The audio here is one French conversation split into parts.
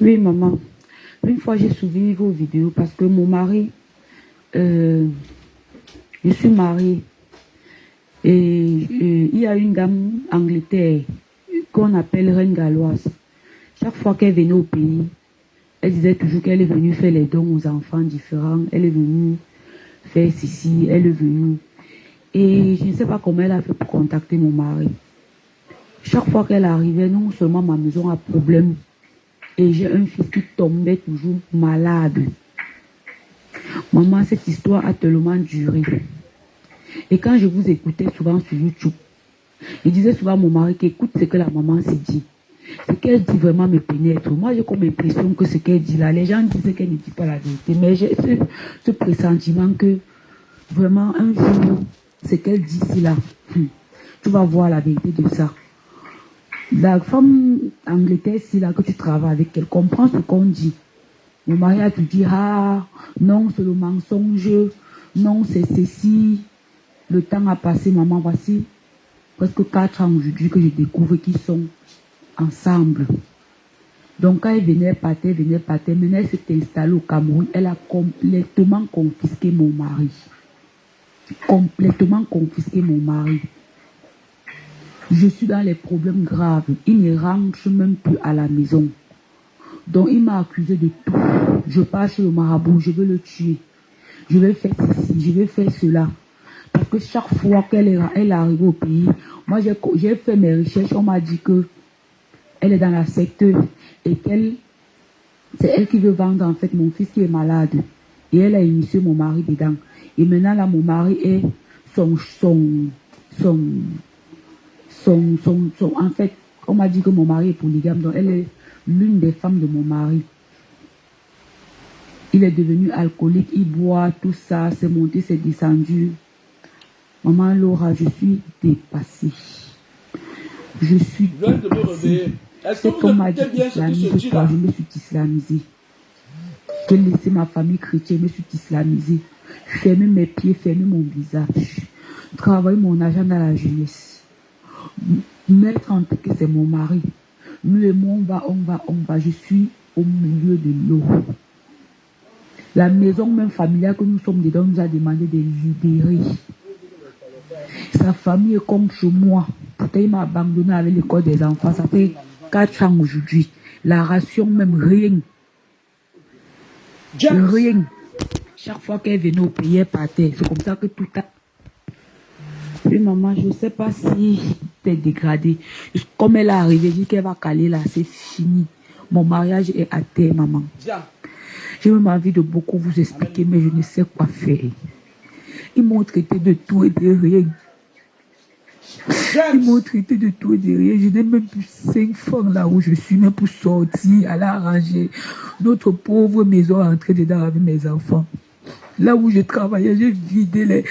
Oui, maman. Une fois, j'ai suivi vos vidéos parce que mon mari, je suis mariée et il y a une dame Angleterre qu'on appelle Reine Galloise. Chaque fois qu'elle venait au pays, elle disait toujours qu'elle est venue faire les dons aux enfants différents. Elle est venue faire ceci, elle est venue. Et je ne sais pas comment elle a fait pour contacter mon mari. Chaque fois qu'elle arrivait, non seulement ma maison a problème, et j'ai un fils qui tombait toujours malade. Maman, cette histoire a tellement duré. Et quand je vous écoutais souvent sur YouTube, je disais souvent à mon mari qu'écoute ce que la maman s'est dit. Ce qu'elle dit vraiment me pénètre. Moi, j'ai comme l'impression que ce qu'elle dit là, les gens disent qu'elle ne dit pas la vérité. Mais j'ai ce pressentiment que vraiment un jour, ce qu'elle dit ici là, tu vas voir la vérité de ça. La femme Angleterre, si là que tu travailles avec elle, comprend ce qu'on dit. Mon mari a tout dit, ah, non, c'est le mensonge, non, c'est ceci. Le temps a passé, maman, voici presque 4 ans aujourd'hui que je découvre qu'ils sont ensemble. Donc quand elle venait partir, maintenant elle s'est installée au Cameroun, elle a complètement confisqué mon mari. Complètement confisqué mon mari. Je suis dans les problèmes graves. Il ne rentre même plus à la maison. Donc il m'a accusé de tout. Je pars chez le marabout, je veux le tuer. Je vais faire ceci, je vais faire cela. Parce que chaque fois qu'elle est arrivée au pays, moi j'ai fait mes recherches, on m'a dit que elle est dans la secte et c'est elle qui veut vendre en fait mon fils qui est malade. Et elle a initié mon mari dedans. Et maintenant là, mon mari est en fait, on m'a dit que mon mari est polygame, donc elle est l'une des femmes de mon mari. Il est devenu alcoolique, il boit, tout ça, c'est monté, c'est descendu. Maman Laura, je suis dépassée. Je suis dépassée. C'est comme m'a dit islamisée, toi, je me suis islamisée. J'ai laissé ma famille chrétienne, je me suis islamisée. Fermer mes pieds, fermer mon visage. Travailler mon argent dans la jeunesse. Mettre en tête que c'est mon mari. Nous et moi, on va. Je suis au milieu de l'eau. La maison même familiale que nous sommes dedans nous a demandé de libérer. Sa famille est comme chez moi. Pourtant, il m'a abandonné avec l'école des enfants. Ça fait 4 ans aujourd'hui. La ration même, rien. Rien. Chaque fois qu'elle venait au pays, elle partait. C'est comme ça que tout a... Oui, maman, je ne sais pas si t'es dégradée. Comme elle est arrivée, je dis qu'elle va caler là, c'est fini. Mon mariage est à terre, maman. J'ai même envie de beaucoup vous expliquer, mais je ne sais quoi faire. Ils m'ont traité de tout et de rien. Ils m'ont traité de tout et de rien. Je n'ai même plus 5 francs là où je suis, même pour sortir, aller arranger notre pauvre maison, entrer dedans avec mes enfants. Là où je travaillais, j'ai vidé les...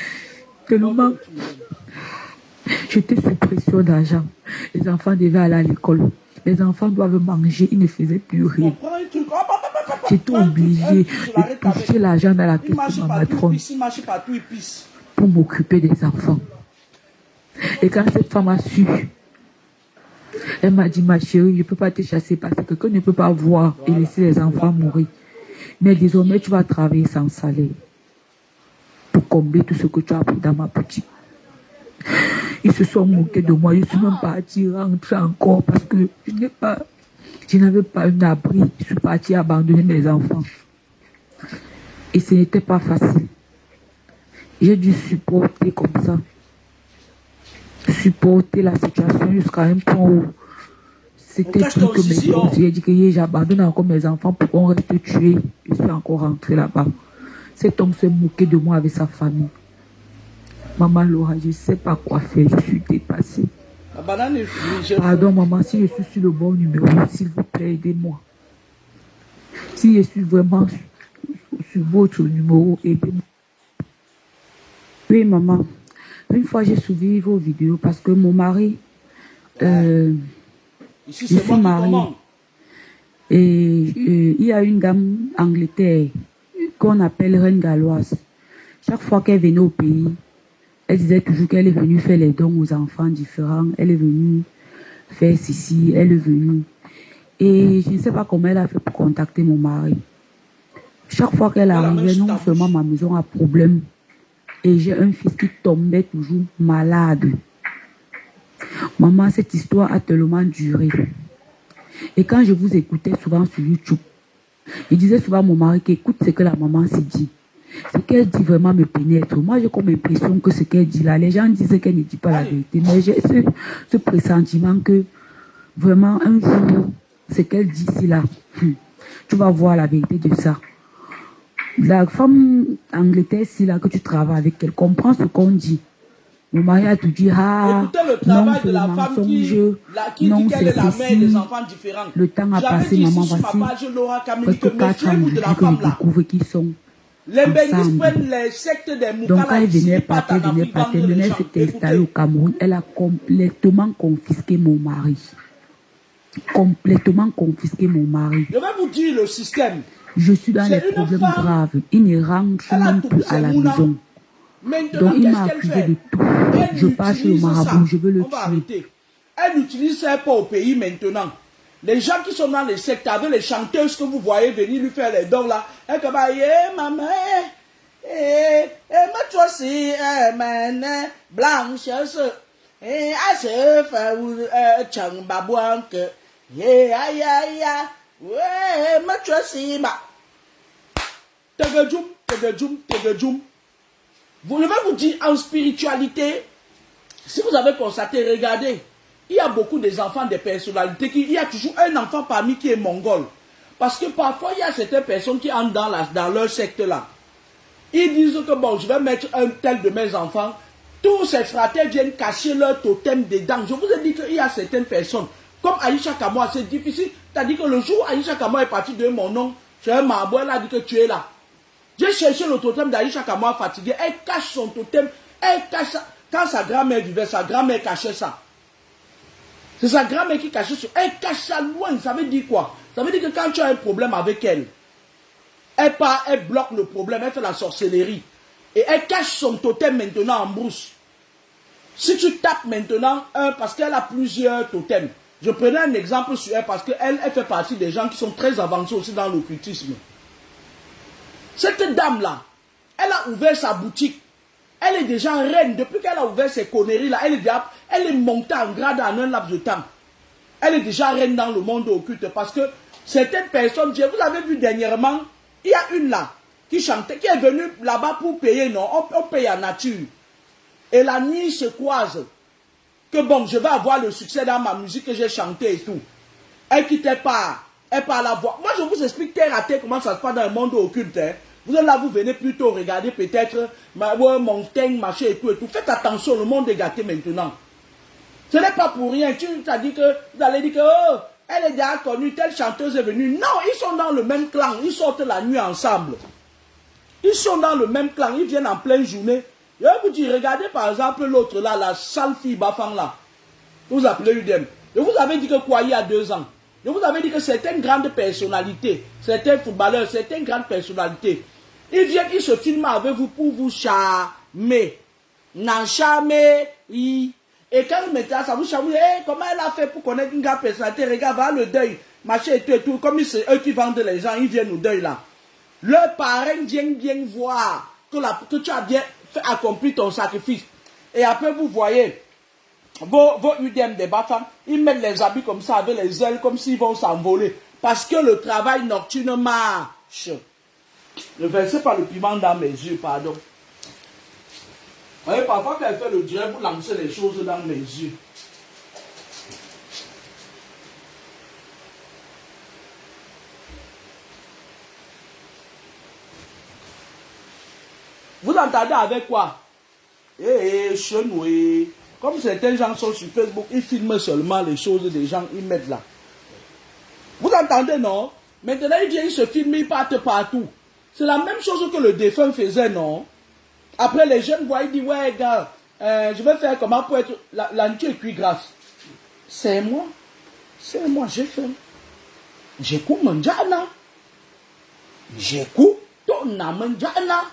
Tellement... J'étais sous pression d'argent. Les enfants devaient aller à l'école. Les enfants doivent manger. Ils ne faisaient plus rien. J'étais obligée de toucher l'argent dans la caisse de ma matrone pour m'occuper des enfants. Et quand cette femme a su, elle m'a dit, ma chérie, je ne peux pas te chasser parce que quelqu'un ne peut pas voir et laisser les enfants mourir. Mais désormais, tu vas travailler sans salaire pour combler tout ce que tu as pris dans ma boutique. Ils se sont moqués de moi. Je ne suis même pas partie rentrer encore parce que je n'avais pas un abri. Je suis partie abandonner mes enfants. Et ce n'était pas facile. J'ai dû supporter comme ça. Supporter la situation jusqu'à un point où c'était plus que mes forces. J'ai dit que j'abandonne encore mes enfants pour qu'on reste tués. Je suis encore rentrée là-bas. Cet homme s'est moqué de moi avec sa famille. Maman Laura, je ne sais pas quoi faire. Je suis dépassée. Pardon maman, si je suis sur le bon numéro, s'il vous plaît, aidez-moi. Si je suis vraiment sur votre numéro, aidez-moi. Oui maman. Une fois, j'ai suivi vos vidéos parce que mon mari, je suis mariée. Et il y a une dame Angleterre qu'on appelle Reine Galloise. Chaque fois qu'elle venait au pays, elle disait toujours qu'elle est venue faire les dons aux enfants différents. Elle est venue faire ceci, elle est venue. Et je ne sais pas comment elle a fait pour contacter mon mari. Chaque fois qu'elle arrivait, non seulement ma maison a problème, et j'ai un fils qui tombait toujours malade. Maman, cette histoire a tellement duré. Et quand je vous écoutais souvent sur YouTube, je disais souvent à mon mari qu'écoute ce que la maman s'est dit. Ce qu'elle dit vraiment me pénètre. Moi, j'ai comme l'impression que ce qu'elle dit là, les gens disent qu'elle ne dit pas la vérité. Mais j'ai ce pressentiment que vraiment un jour, ce qu'elle dit ici là, tu vas voir la vérité de ça. La femme Angleterre ici là que tu travailles avec, elle comprend ce qu'on dit. Mon mari a tout dit, ah, non, c'est le mensonge, non, c'est ceci. Le temps a passé, maman, voici. Presque 4 ans, depuis que je découvre qu'ils sont ensemble. Donc quand elle venait partir, maintenant elle s'est installée au Cameroun, elle a complètement confisqué mon mari. Complètement confisqué mon mari. Je vais vous dire le système. Je suis dans les problèmes graves. Il ne rentre même plus à la maison. Donc il m'a accusé de tout. Je pars chez le marabout, je veux le tuer. Elle n'utilise ça pas au pays maintenant. Les gens qui sont dans les sectes, avec les chanteuses que vous voyez venir lui faire les dons là, elle comme maman, ma toi si, blanche, à se faire chang babouanque, ma toi si, ma. Tegejum. Je vais vous dire, en spiritualité, si vous avez constaté, regardez, il y a beaucoup des enfants de personnalités, il y a toujours un enfant parmi qui est mongol. Parce que parfois, il y a certaines personnes qui entrent dans leur secte là. Ils disent que bon, je vais mettre un tel de mes enfants. Tous ces fratères viennent cacher leur totem dedans. Je vous ai dit qu'il y a certaines personnes, comme Aïcha Kamoa, c'est difficile. C'est-à-dire que le jour où Aïcha Kamoa est parti de mon nom, j'ai un marabout, elle a dit que tu es là. J'ai cherché le totem d'Aïcha Kamoa fatigué. Elle cache son totem. Elle cache ça. Quand sa grand-mère vivait, sa grand-mère cachait ça. C'est sa grand-mère qui cachait ça. Elle cache ça loin. Ça veut dire quoi? Ça veut dire que quand tu as un problème avec elle, elle part, elle bloque le problème, elle fait la sorcellerie. Et elle cache son totem maintenant en brousse. Si tu tapes maintenant un, parce qu'elle a plusieurs totems. Je prenais un exemple sur elle parce qu'elle fait partie des gens qui sont très avancés aussi dans l'occultisme. Cette dame-là, elle a ouvert sa boutique. Elle est déjà reine. Depuis qu'elle a ouvert ses conneries-là, elle est montée en grade en un laps de temps. Elle est déjà reine dans le monde occulte parce que certaines personnes, vous avez vu dernièrement, il y a une là qui chantait, qui est venue là-bas pour payer, non, on paye en nature. Et la nuit se croise. Que bon, je vais avoir le succès dans ma musique que j'ai chanté et tout. Elle quittait pas. Elle parle la voix. Moi, je vous explique terre à terre comment ça se passe dans le monde occulte. Hein. Vous êtes là, vous venez plutôt regarder peut-être montagne, machin et tout et tout. Faites attention, le monde est gâté maintenant. Ce n'est pas pour rien. Tu as dit que, vous allez dire que, oh, elle est déjà connue, telle chanteuse est venue. Non, ils sont dans le même clan. Ils sortent la nuit ensemble. Ils sont dans le même clan. Ils viennent en pleine journée. Je vais vous dire, regardez par exemple l'autre là, la sale fille Bafang là. Vous appelez UDM. Je vous avais dit que quoi il y a 2 ans. Je vous avais dit que certaines grandes personnalités, certains footballeurs, certaines grandes personnalités, ils viennent, ils se filment avec vous pour vous charmer. N'en charmer, oui. Et quand maintenant ça vous charme, hey, comment elle a fait pour connaître une grande personnalité? Regarde, va le deuil, machin et tout, comme c'est eux qui vendent les gens, ils viennent au deuil là. Leur parrain vient bien voir que tu as bien fait accomplir ton sacrifice. Et après vous voyez, vos UDM des Bafang, ils mettent les habits comme ça avec les ailes comme s'ils vont s'envoler. Parce que le travail nocturne marche. Ne versez pas le piment dans mes yeux, pardon. Vous voyez, parfois quand elle fait le direct, vous lancez les choses dans mes yeux. Vous entendez avec quoi? Chenoué. Comme certains gens sont sur Facebook, ils filment seulement les choses des gens, ils mettent là. Vous entendez, non? Maintenant, ils se filment, ils partent partout. C'est la même chose que le défunt faisait, non? Après, les jeunes voient, ils disent, ouais, gars, je vais faire comment pour être... La nature est cuit grâce. C'est moi, j'ai fait. J'écoute mon jana. J'écoute ton manjana.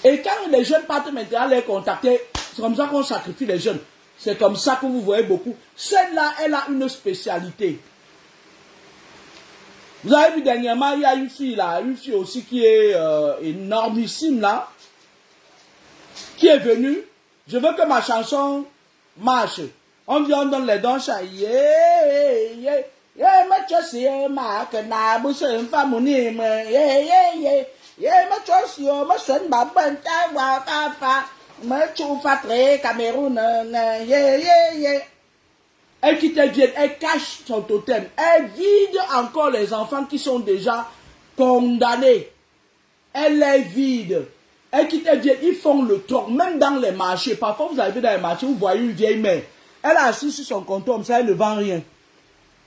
Et quand les jeunes partent maintenant les contacter, c'est comme ça qu'on sacrifie les jeunes. C'est comme ça que vous voyez beaucoup. Celle-là, elle a une spécialité. Vous avez vu dernièrement, il y a une fille là, une fille aussi qui est énormissime là, qui est venue. Je veux que ma chanson marche. On dit, on donne les dons, yeah, yeah, yeah, ma choisi, ma cana, bousse, femme, yeah, yeah, yeah, yeah, ma choisi, ma sonne, ma bonne, ta, papa, ma choufa, très, Cameroun, yeah, yeah, yeah. Elle quitte bien, elle cache son totem, elle vide encore les enfants qui sont déjà condamnés. Elle les vide. Elle quitte bien, ils font le tour, même dans les marchés. Parfois, vous arrivez dans les marchés, vous voyez une vieille mère. Elle est assise sur son comptoir, ça, elle ne vend rien.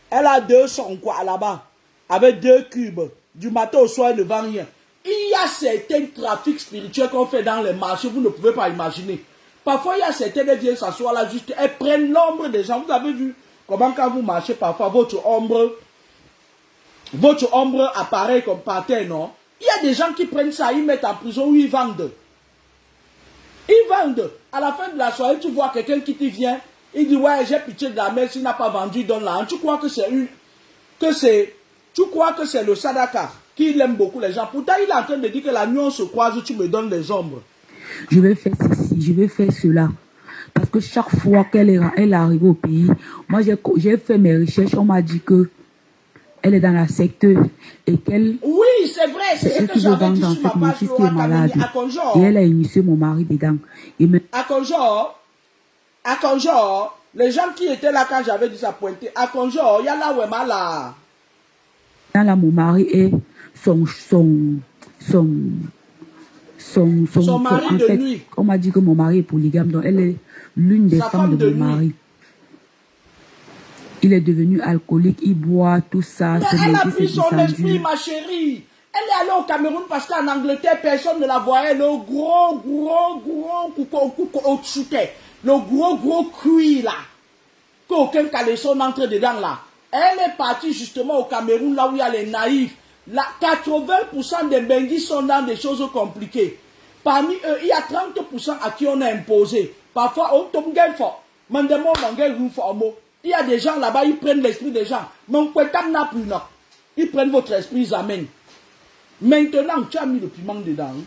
Elle a 200 quoi là-bas, avec 2 cubes. Du matin au soir, elle ne vend rien. Il y a certains trafics spirituels qu'on fait dans les marchés, vous ne pouvez pas imaginer. Parfois, il y a certaines qui viennent s'asseoir là, juste, elles prennent l'ombre des gens. Vous avez vu comment quand vous marchez, parfois, votre ombre apparaît comme par terre, non? Il y a des gens qui prennent ça, ils mettent en prison ou ils vendent. Ils vendent. À la fin de la soirée, tu vois quelqu'un qui te vient, il dit, ouais, j'ai pitié de la mère, s'il n'a pas vendu, donne-la. Tu crois que tu crois que c'est le sadaka qui aime beaucoup les gens. Pourtant, il est en train de dire que la nuit on se croise, tu me donnes les ombres. Je vais faire ceci, je vais faire cela. Parce que chaque fois qu'elle est arrivée au pays, moi j'ai fait mes recherches, on m'a dit que elle est dans la secte et qu'elle... Oui, c'est vrai, c'est ce que j'avais dit sur ma page Laura Kamini, à Conjor. Et elle a initié mon mari dedans. À Conjor, les gens qui étaient là quand j'avais dit ça pointé, à Conjor, il y a là où est mal là. Là, mon mari est son mari en de fait, nuit. On m'a dit que mon mari est polygame, donc elle est l'une des femmes de mon mari. Il est devenu alcoolique, il boit, tout ça. Mais elle a pris son esprit, ma chérie. Elle est allée au Cameroun parce qu'en Angleterre, personne ne la voyait. Le gros cuit là. Qu'aucun caleçon n'entre dedans là. Elle est partie justement au Cameroun, là où il y a les naïfs. Là, 80% des Benguis sont dans des choses compliquées. Parmi eux, il y a 30% à qui on a imposé. Parfois, on tombe fort. Il y a des gens là-bas, ils prennent l'esprit des gens. Mais on peut n'a plus non. Ils prennent votre esprit, ils amènent. Maintenant, tu as mis le piment dedans. Hein?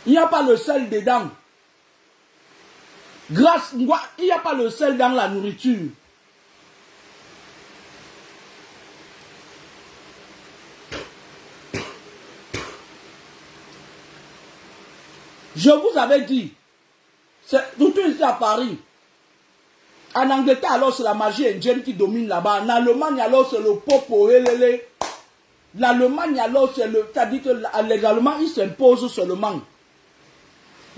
Il n'y a pas le sel dedans. Il n'y a pas le sel dans la nourriture. Je vous avais dit, surtout ici à Paris, en Angleterre, alors c'est la magie indienne qui domine là-bas. En Allemagne, alors c'est le popo, l'Allemagne, alors c'est le... C'est-à-dire que les Allemands, ils s'imposent seulement.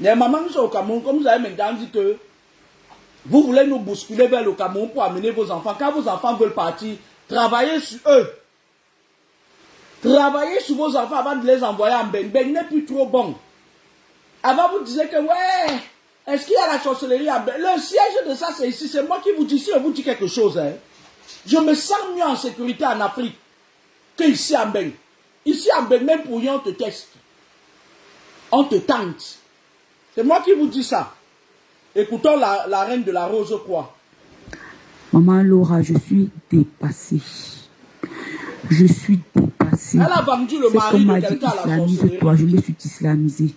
Les mamans qui sont au Cameroun, comme vous avez maintenant dit que vous voulez nous bousculer vers le Cameroun pour amener vos enfants. Quand vos enfants veulent partir, travaillez sur eux. Travaillez sur vos enfants avant de les envoyer en Beng. Beng n'est plus trop bon. Avant, vous disiez que, ouais, est-ce qu'il y a la sorcellerie en Beng? Le siège de ça, c'est ici. C'est moi qui vous dis, si je vous dis quelque chose, hein. Je me sens mieux en sécurité en Afrique qu'ici en Beng. Ici en Beng, même pour rien, on te teste. On te tente. C'est moi qui vous dis ça. Écoutons la reine de la rose quoi. Maman Laura, je suis dépassée. Je suis dépassée. Elle a vendu le mari de quelqu'un à la sorcellerie. Toi, je me suis islamisée.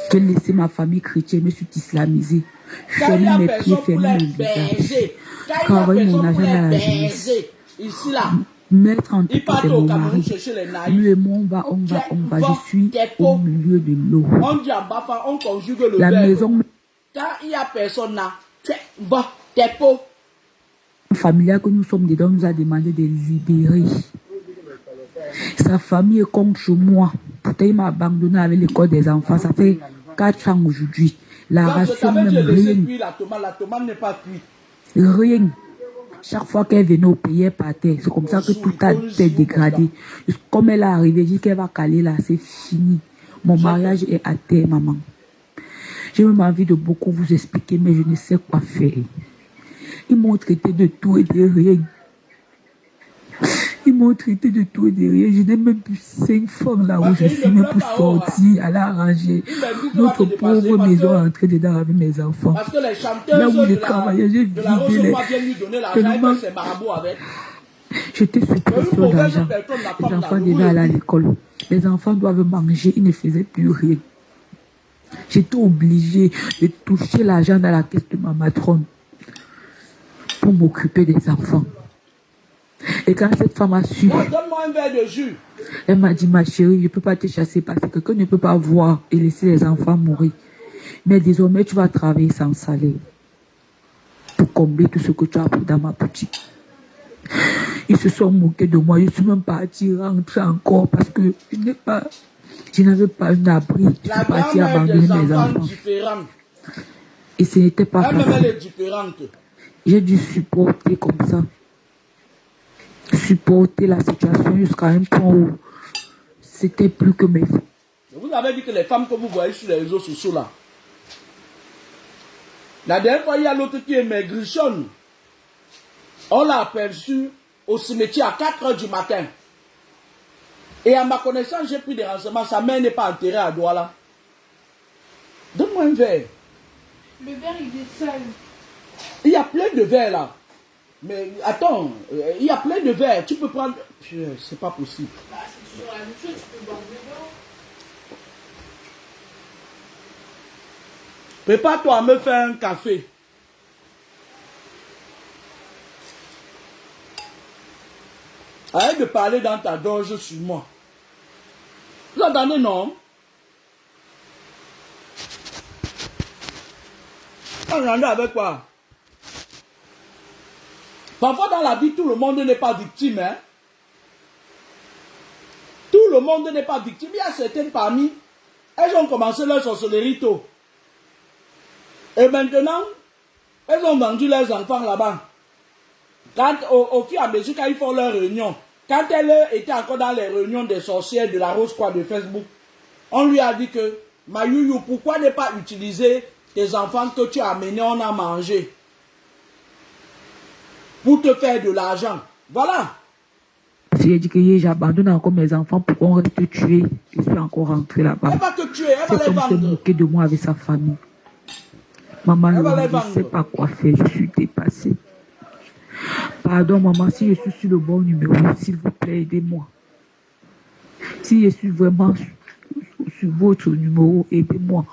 J'ai laissé ma famille chrétienne, je me suis islamisée. Fermé mes pieds, fermé mon visage. Travailler mon argent à la jeunesse. Ici là. Mettre en tête de mon mari. Lui et moi, on va. Je suis au milieu de l'eau. On dit en bas, on conjugue le la verbe. Maison. Quand il n'y a personne là, t'es pauvre. Familial que nous sommes dedans nous a demandé de libérer. Sa famille est contre moi. Pourtant, il m'a abandonné avec l'école des enfants. Ça fait 4 ans aujourd'hui. La ration même rien. La tomate n'est pas cuite. Rien. Chaque fois qu'elle venait au pays, elle partait. C'est comme ça que tout a été dégradé. Comme elle est arrivée, dit qu'elle va caler là, c'est fini. Mon mariage est à terre, maman. J'ai même envie de beaucoup vous expliquer, mais je ne sais quoi faire. Ils m'ont traité de tout et de rien. Ils m'ont traité de tout et de rien. Je n'ai même plus 5 francs là où je suis même pour sortir, aller arranger notre pauvre maison, entrer dedans avec mes enfants. Parce que les chanteurs là où je travaillais, j'ai vidé les... J'étais sous pression d'argent. Les enfants devaient aller à l'école. Les enfants doivent manger, ils ne faisaient plus rien. J'étais obligée de toucher l'argent dans la caisse de ma matrone pour m'occuper des enfants. Et quand cette femme a su, donne-moi un verre de jus. Elle m'a dit, ma chérie, je ne peux pas te chasser parce que quelqu'un ne peut pas voir et laisser les enfants mourir. Mais désormais, tu vas travailler sans salaire pour combler tout ce que tu as pris dans ma boutique. Ils se sont moqués de moi. Je ne suis même pas partie rentrer encore parce que je n'avais pas un abri. Je suis partie abandonner mes enfants. Et ce n'était pas facile. J'ai dû supporter comme ça. Supporter la situation jusqu'à un point où c'était plus que mes femmes. Vous avez dit que les femmes que vous voyez sur les réseaux sociaux là, la dernière fois il y a l'autre qui est maigrichonne. On l'a aperçu au cimetière à 4 h du matin. Et à ma connaissance, j'ai pris des renseignements. Sa mère n'est pas enterrée à Douala. Donne-moi un verre. Le verre, il est sale. Il y a plein de verres là. Mais attends, il y a plein de verres. Tu peux prendre... C'est pas possible. Bah, c'est toujours la même chose. Tu peux boire dedans. Prépare-toi à me faire un café. Arrête de parler dans ta gorge sur moi. Vous entendez, non? Entendez avec quoi? Parfois dans la vie, tout le monde n'est pas victime. Hein? Tout le monde n'est pas victime. Il y a certaines parmi, elles ont commencé leur sorcellerie tôt. Et maintenant, elles ont vendu leurs enfants là-bas. Quand, au fur et à mesure, quand ils font leurs réunions, quand elle était encore dans les réunions des sorcières de la Rose Croix de Facebook, on lui a dit que, Mayuyu, pourquoi ne pas utiliser tes enfants que tu as amenés, on a mangé, pour te faire de l'argent. Voilà. J'ai dit que j'abandonne encore mes enfants pour qu'on reste tuer. Je suis encore rentrée là-bas. Elle va te tuer, elle va les vendre. Elle s'est moquée de moi avec sa famille. Maman, je ne sais pas quoi faire, je suis dépassée. Pardon, maman, si je suis sur le bon numéro, s'il vous plaît, aidez-moi. Si je suis vraiment sur votre numéro, aidez-moi.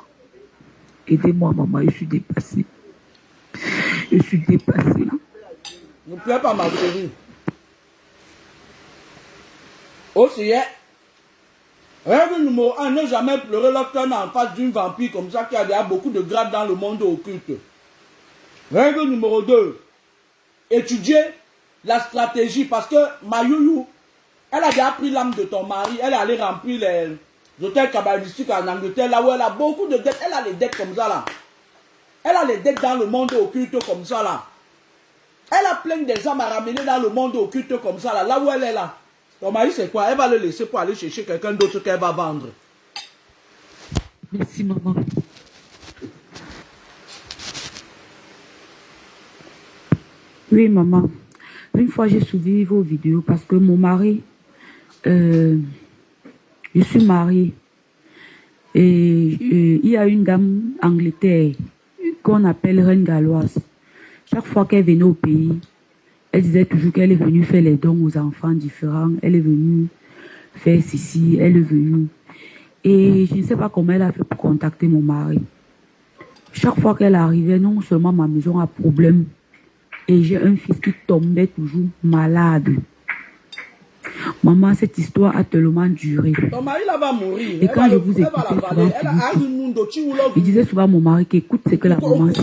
Aidez-moi, maman, je suis dépassée. Je suis dépassée. Ne pleure pas, ma chérie. Aussi, règle numéro 1, ne jamais pleurer lorsqu'on est en face d'une vampire comme ça qui a déjà beaucoup de grades dans le monde occulte. Règle numéro 2, étudier la stratégie parce que Mayuyu, elle a déjà pris l'âme de ton mari, elle est allée remplir les hôtels kabbalistiques en Angleterre, là où elle a beaucoup de dettes, elle a les dettes comme ça là. Elle a les dettes dans le monde occulte comme ça là. Elle a plein des âmes à ramener dans le monde occulte comme ça là où elle est là. Ton mari c'est quoi? Elle va le laisser pour aller chercher quelqu'un d'autre qu'elle va vendre. Merci maman. Oui maman. Une fois j'ai suivi vos vidéos parce que mon mari, je suis mariée et il y a une dame Angleterre qu'on appelle Reine Galloise. Chaque fois qu'elle venait au pays, elle disait toujours qu'elle est venue faire les dons aux enfants différents. Elle est venue faire ceci, elle est venue. Et je ne sais pas comment elle a fait pour contacter mon mari. Chaque fois qu'elle arrivait, non seulement ma maison a problème, et j'ai un fils qui tombait toujours malade. Maman, cette histoire a tellement duré. Ton mari là va mourir. Et quand je vous écoutais souvent, il disait souvent à mon mari qu'écoute ce que la maman dit.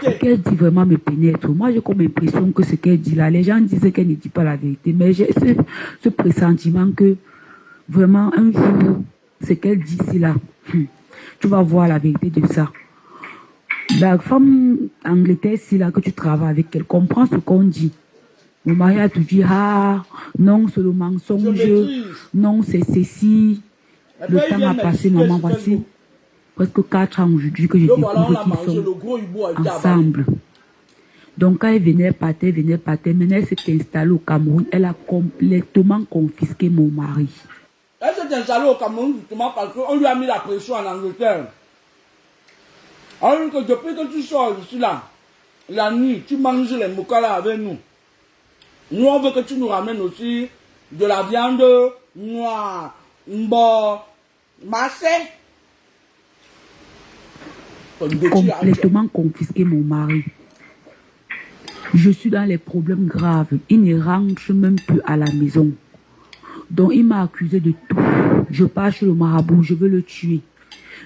Ce qu'elle dit vraiment me pénètre. Moi, j'ai comme l'impression que ce qu'elle dit là, les gens disent qu'elle ne dit pas la vérité. Mais j'ai ce pressentiment que vraiment un jour, ce qu'elle dit ici là, tu vas voir la vérité de ça. La femme Angleterre, c'est là que tu travailles avec elle, comprend ce qu'on dit. Mon mari a tout dit, ah, non, c'est le mensonge, non, c'est ceci. Le temps a passé, maman, voici. Presque 4 ans aujourd'hui que je découvre qu'ils sont ensemble. Donc quand elle venait partir, maintenant elle s'est installée au Cameroun, elle a complètement confisqué mon mari. Elle s'est installée au Cameroun justement parce qu'on lui a mis la pression en Angleterre. Alors que depuis que tu sors ici là, la nuit, tu manges les moukala avec nous. Nous on veut que tu nous ramènes aussi de la viande noire, mbo, massé. Complètement confisqué mon mari. Je suis dans les problèmes graves. Il ne rentre même plus à la maison. Donc il m'a accusé de tout. Je pars chez le marabout, je veux le tuer.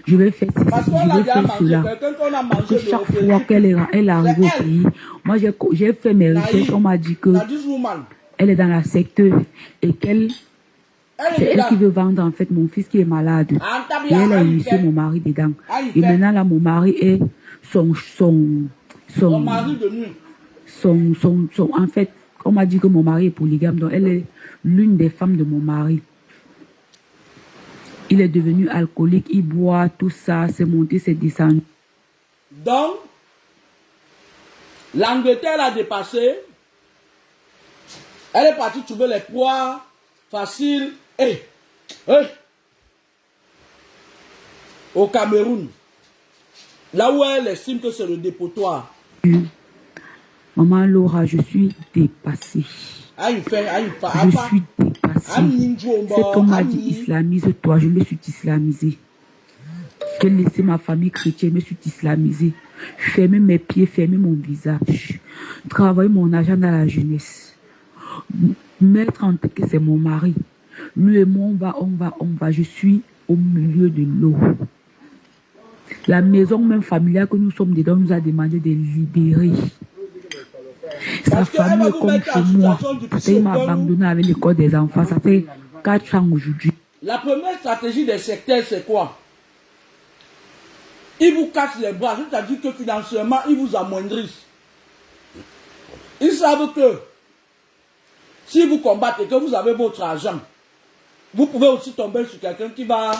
Je vais faire ceci, je vais faire cela. Parce que chaque fois qu'elle arrive au pays, moi j'ai fait mes recherches, on m'a dit que elle est dans la secteur et qu'elle c'est elle qui veut vendre en fait mon fils qui est malade. Et elle a initié mon mari dedans. Et maintenant là mon mari est son mari de nuit. En fait, on m'a dit que mon mari est polygame, donc elle est l'une des femmes de mon mari. Il est devenu alcoolique, il boit, tout ça, c'est monté, c'est descendu. Donc, l'Angleterre a dépassé. Elle est partie trouver les poids faciles. Au Cameroun. Là où elle estime que c'est le dépotoir. Maman Laura, je suis dépassée. Je suis dépassée. C'est comme m'a dit, islamise-toi. Je me suis islamisée. J'ai laissé ma famille chrétienne, je me suis islamisée. Fermer mes pieds, fermer mon visage. Travailler mon argent dans la jeunesse. Mettre en tête que c'est mon mari. Lui et moi, on va. Je suis au milieu de l'eau. La maison même familiale que nous sommes dedans nous a demandé de libérer. Sa famille est comme chez moi. Il m'a abandonné avec l'école des enfants. Ça fait 4 ans aujourd'hui. La première stratégie des sectaires, c'est quoi? Ils vous cassent les bras. C'est-à-dire que financièrement, ils vous amoindrissent. Ils savent que si vous combattez, que vous avez votre argent, vous pouvez aussi tomber sur quelqu'un qui va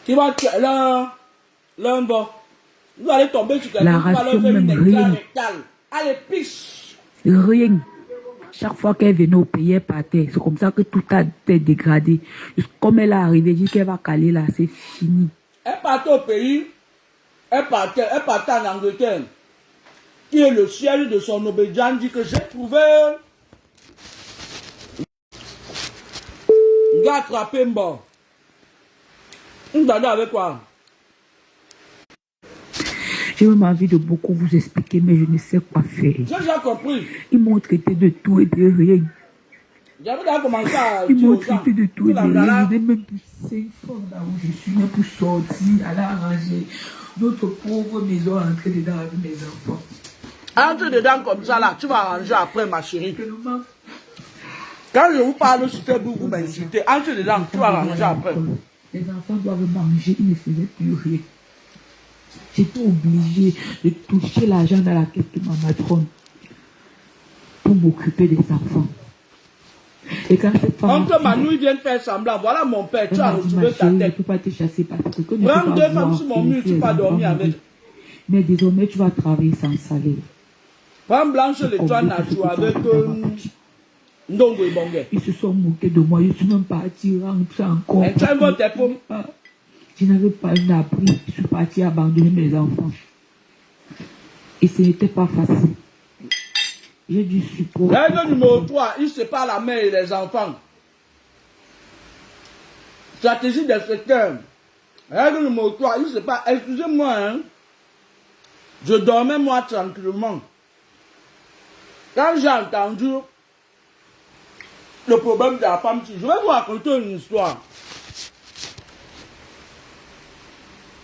tuer l'un bon. Vous allez tomber sur quelqu'un qui va leur faire une éclat rectale. Allez, piche. Rien. Chaque fois qu'elle venait au pays, elle partait. C'est comme ça que tout a été dégradé. Comme elle est arrivée, elle dit qu'elle va caler là, c'est fini. Elle partait au pays, elle partait en Angleterre, qui est le siège de son obédience, dit que j'ai trouvé un gars attrapé mort. Une dada avec quoi? J'ai même envie de beaucoup vous expliquer, mais je ne sais quoi faire. J'ai déjà compris. Ils m'ont traité de tout et de rien. J'avais déjà commencé à Ils dire m'ont aux gens. traité de tout et de rien. Je n'ai même plus 5 fois là où je suis, même pour sortir, aller arranger notre pauvre maison, entrer dedans avec mes enfants. Entre dedans comme ça là, tu vas arranger après ma chérie. Quand je vous parle sur Facebook, vous m'insultez. Entre dedans, tu vas arranger après. Les enfants doivent manger, ils ne faisaient plus rien. J'étais obligée de toucher l'argent dans la caisse de ma matrone pour m'occuper des enfants. Et quand cette femme... Oncle Manu vient de faire semblant. Voilà mon père, tu as retrouvé ta tête. Je ne peux pas te chasser parce que... Prends 2 femmes sur mon mur, tu vas dormir avec. Mais désormais, tu vas travailler sans salaire. Prends Blanche l'étoile nature avec Ndongo et Bongé. Ils se sont moqués de moi. Je ne suis même partie rentrer encore. Et tu as un tes paumes. Je n'avais pas un abri. Je suis partie abandonner mes enfants. Et ce n'était pas facile. J'ai dû supporter. Règle numéro 3, il sépare la mère et les enfants. Stratégie des secteurs. Règle numéro 3, il sépare. Excusez-moi, hein. Je dormais moi tranquillement. Quand j'ai entendu le problème de la femme, je vais vous raconter une histoire.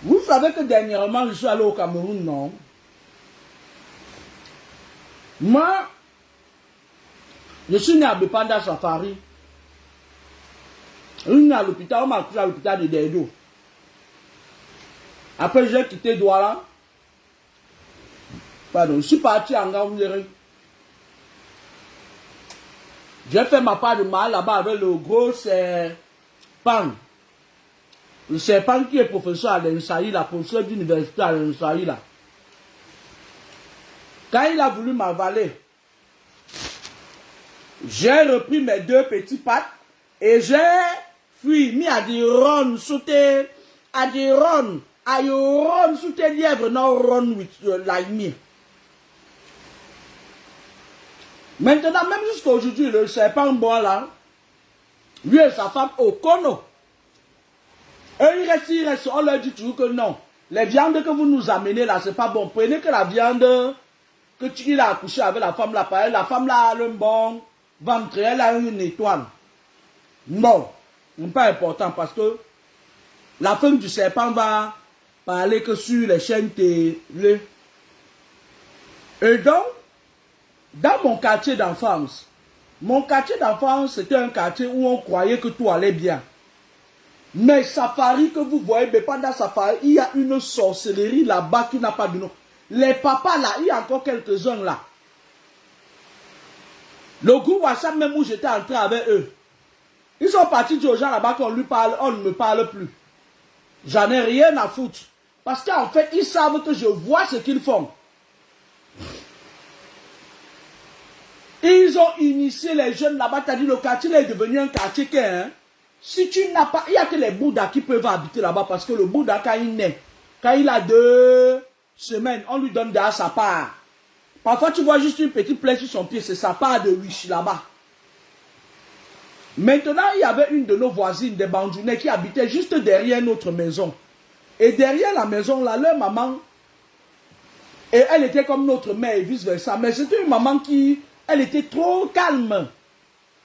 Vous savez que dernièrement, je suis allé au Cameroun, non? Moi, je suis né à Bepanda Safari. Je suis né à l'hôpital, on m'a accouché à l'hôpital de Derdo. Après, j'ai quitté Douala Pardon, je suis parti en Gaoundéré. J'ai fait ma part de mal là-bas avec le gros serpent. Le serpent qui est professeur à l'Insaï, la professeur d'université à l'Insaï là. Quand il a voulu m'avaler, j'ai repris mes 2 petits pattes et j'ai fui, mis à des ronds, sauté, à des ronds, à des ronds, sauté lièvre, non, ronds, like me. Maintenant, même jusqu'à aujourd'hui, le serpent bon là, lui et sa femme au cono. Eux, ils restent, on leur dit toujours que non. Les viandes que vous nous amenez là, c'est pas bon. Prenez que la viande que tu as accouché avec la femme là, la femme là a le bon ventre, elle a une étoile. Non, c'est pas important parce que la femme du serpent va parler que sur les chaînes télé. Et donc, dans mon quartier d'enfance, c'était un quartier où on croyait que tout allait bien. Mais Safari que vous voyez, mais pendant Safari, il y a une sorcellerie là-bas qui n'a pas de nom. Les papas là, il y a encore quelques-uns là. Le groupe WhatsApp même où j'étais entré avec eux, ils sont partis dire aux gens là-bas qu'on lui parle, on ne me parle plus. J'en ai rien à foutre. Parce qu'en fait, ils savent que je vois ce qu'ils font. Ils ont initié les jeunes là-bas, t'as dit le quartier là est devenu un quartier qui est, hein, si tu n'as pas, il n'y a que les Bouddhas qui peuvent habiter là-bas parce que le Bouddha quand il naît, quand il a 2 semaines, on lui donne déjà sa part. Parfois tu vois juste une petite plaie sur son pied, c'est sa part de wish là-bas. Maintenant, il y avait une de nos voisines, des Bandjounais, qui habitait juste derrière notre maison. Et derrière la maison là, leur maman, et elle était comme notre mère et vice versa, mais c'était une maman qui, elle était trop calme.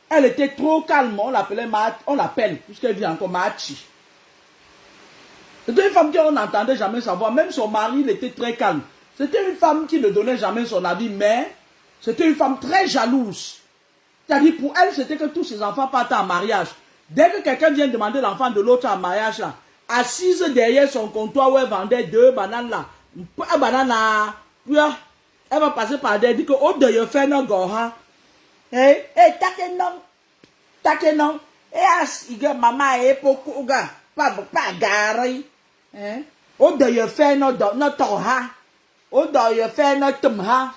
Elle était trop calme, on l'appelle, puisqu'elle vit encore Machi. C'était une femme qu'on n'entendait jamais savoir, même son mari, il était très calme. C'était une femme qui ne donnait jamais son avis, mais c'était une femme très jalouse. C'est-à-dire pour elle, c'était que tous ses enfants partent en mariage. Dès que quelqu'un vient demander l'enfant de l'autre en mariage, là, assise derrière son comptoir où elle vendait 2 bananes là, une banane là, puis elle va passer par derrière, dit que oh de y faire non goha. Takenon, as iga mama pour pas gari. Oh de y faire non toha. Oh de y faire non tumha.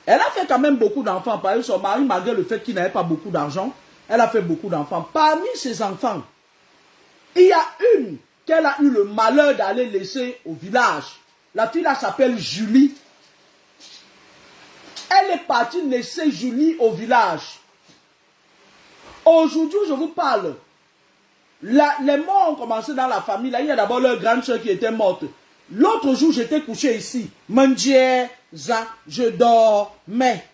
Elle a fait quand même beaucoup d'enfants. Par exemple, son mari, malgré le fait qu'il n'avait pas beaucoup d'argent, elle a fait beaucoup d'enfants. Parmi ses enfants, il y a une qu'elle a eu le malheur d'aller laisser au village. La fille là s'appelle Julie. Elle est partie laisser Julie au village. Aujourd'hui, je vous parle. Les morts ont commencé dans la famille. Là, il y a d'abord leur grande soeur qui était morte. L'autre jour, j'étais couché ici. Je dormais.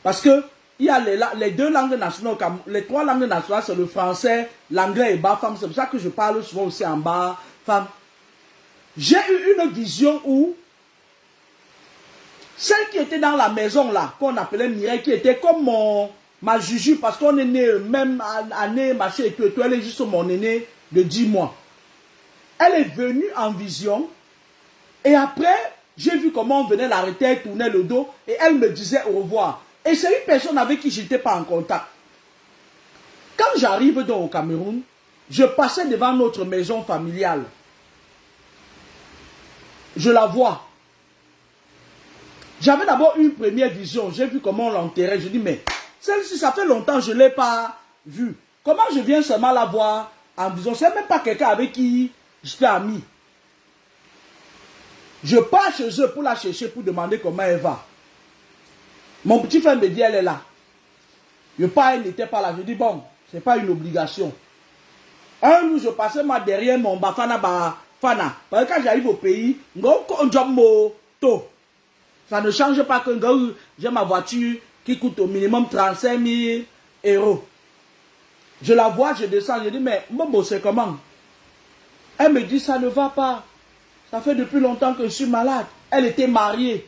Parce que il y a les 2 langues nationales, les 3 langues nationales, c'est le français, l'anglais et bas-femme. C'est pour ça que je parle souvent aussi en bas-femme. J'ai eu une vision où celle qui était dans la maison là, qu'on appelait Mireille, qui était comme ma juju, parce qu'on est né même année, machin et tout, elle est juste mon aîné de 10 mois. Elle est venue en vision, et après, j'ai vu comment on venait l'arrêter, elle tournait le dos, et elle me disait au revoir. Et c'est une personne avec qui je n'étais pas en contact. Quand j'arrive donc au Cameroun, je passais devant notre maison familiale. Je la vois. J'avais d'abord une première vision. J'ai vu comment on l'enterrait. Je dis, mais celle-ci, ça fait longtemps que je ne l'ai pas vue. Comment je viens seulement la voir en vision? Ce n'est même pas quelqu'un avec qui j'étais ami. Je pars chez eux pour la chercher, pour demander comment elle va. Mon petit frère me dit, elle est là. Je pars, elle n'était pas là. Je dis, bon, ce n'est pas une obligation. Un jour, je passais moi derrière mon bafana. Parce que quand j'arrive au pays, ça ne change pas que j'ai ma voiture qui coûte au minimum 35 000 €. Je la vois, je descends, je dis, mais Mobo, c'est comment? Elle me dit, ça ne va pas. Ça fait depuis longtemps que je suis malade. Elle était mariée.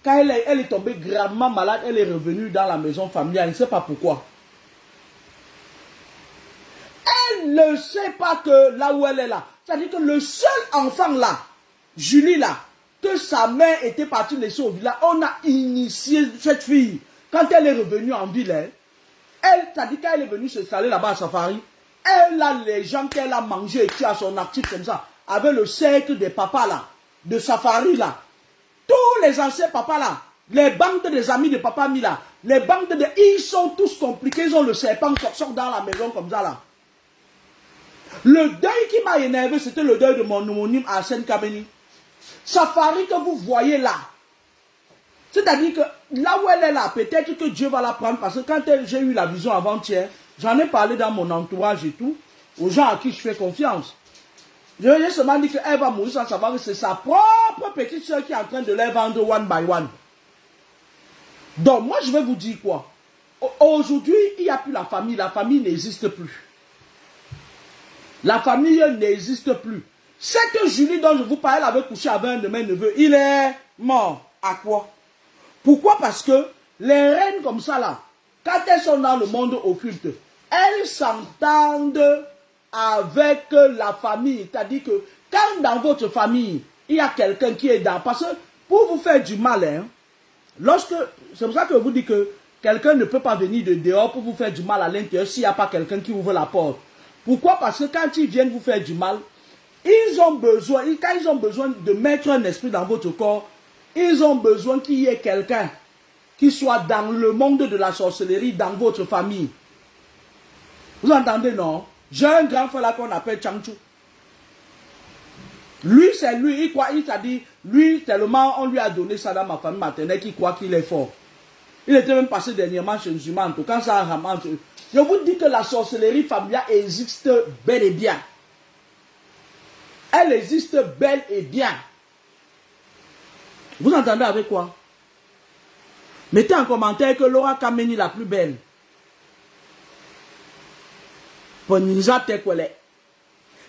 Quand elle est tombée gravement malade, elle est revenue dans la maison familiale. Elle ne sait pas pourquoi. Elle ne sait pas que là où elle est là. C'est-à-dire que le seul enfant là, Julie là, que sa mère était partie laisser au village. On a initié cette fille. Quand elle est revenue en ville, elle, t'as dit qu'elle est venue s'installer là-bas à Safari. Elle a les gens qu'elle a mangé et tué à son article comme ça. Avec le cercle des papas là, de Safari là. Tous les anciens papas là, les bandes des amis de papa Mila, les bandes de... Ils sont tous compliqués, ils ont le serpent qui sort dans la maison comme ça là. Le deuil qui m'a énervé, c'était le deuil de mon homonyme Arsène Kameni. Safari que vous voyez là. C'est-à-dire que là où elle est là, peut-être que Dieu va la prendre parce que quand j'ai eu la vision avant-hier, j'en ai parlé dans mon entourage et tout, aux gens à qui je fais confiance. J'ai seulement dit qu'elle va mourir sans savoir que c'est sa propre petite soeur qui est en train de les vendre one by one. Donc moi je vais vous dire quoi. Aujourd'hui, il n'y a plus la famille n'existe plus. La famille n'existe plus. Cette Julie dont je vous parlais, elle avait couché avec un de mes neveux. Il est mort. À quoi? Pourquoi? Parce que les reines comme ça là, quand elles sont dans le monde occulte, elles s'entendent avec la famille. C'est-à-dire que quand dans votre famille, il y a quelqu'un qui est dans... Parce que pour vous faire du mal, hein, c'est pour ça que je vous dis que quelqu'un ne peut pas venir de dehors pour vous faire du mal à l'intérieur s'il n'y a pas quelqu'un qui ouvre la porte. Pourquoi? Parce que quand ils viennent vous faire du mal, quand ils ont besoin de mettre un esprit dans votre corps, ils ont besoin qu'il y ait quelqu'un qui soit dans le monde de la sorcellerie, dans votre famille. Vous entendez, non? J'ai un grand frère là qu'on appelle Changchou. Lui, c'est lui, il croit, il t'a dit, lui, tellement on lui a donné ça dans ma famille maternelle qu'il croit qu'il est fort. Il était même passé dernièrement chez Zuman, quand ça a ramassé. Je vous dis que la sorcellerie familiale existe bel et bien. Elle existe bel et bien. Vous entendez avec quoi? Mettez en commentaire que Laura Kameni la plus belle.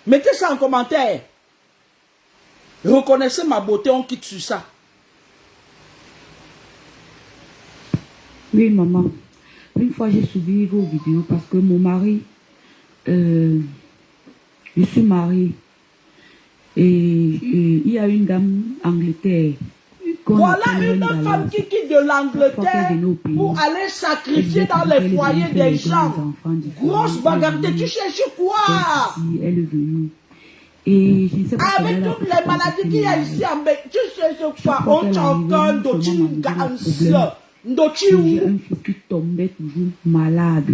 Mettez ça en commentaire. Reconnaissez ma beauté, on quitte sur ça. Oui, maman. Une fois, j'ai suivi vos vidéos parce que mon mari, je suis mariée. Et il y a une dame Angleterre. Voilà une femme qui quitte de l'Angleterre pour aller sacrifier dans les foyers des gens. Grosse bagarre, tu cherches quoi? Elle est venue. Et je ne sais pas. Avec toutes les maladies qu'il y a ici en Belgique, tu cherches quoi? On t'entend d'Ochine cancer. J'ai un fils qui tombait toujours malade.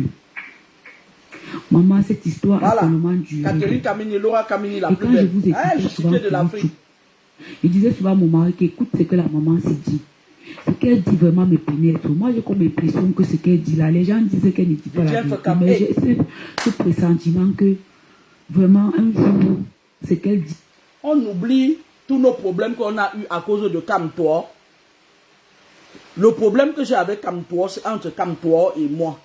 Maman, cette histoire a tellement duré. Catherine Kameni, Laura Kameni, la et plus quand belle. Je vous expliquais de l'Afrique. Je disais souvent à mon mari qu'écoute ce que la maman s'est dit. Ce qu'elle dit vraiment me pénètre. Moi, j'ai comme l'impression que ce qu'elle dit là, les gens disent qu'elle ne dit pas la vérité. Mais j'ai ce pressentiment que vraiment un jour, ce qu'elle dit. On oublie tous nos problèmes qu'on a eu à cause de Camtoir. Le problème que j'ai avec Camtoir, c'est entre Camtoir et moi.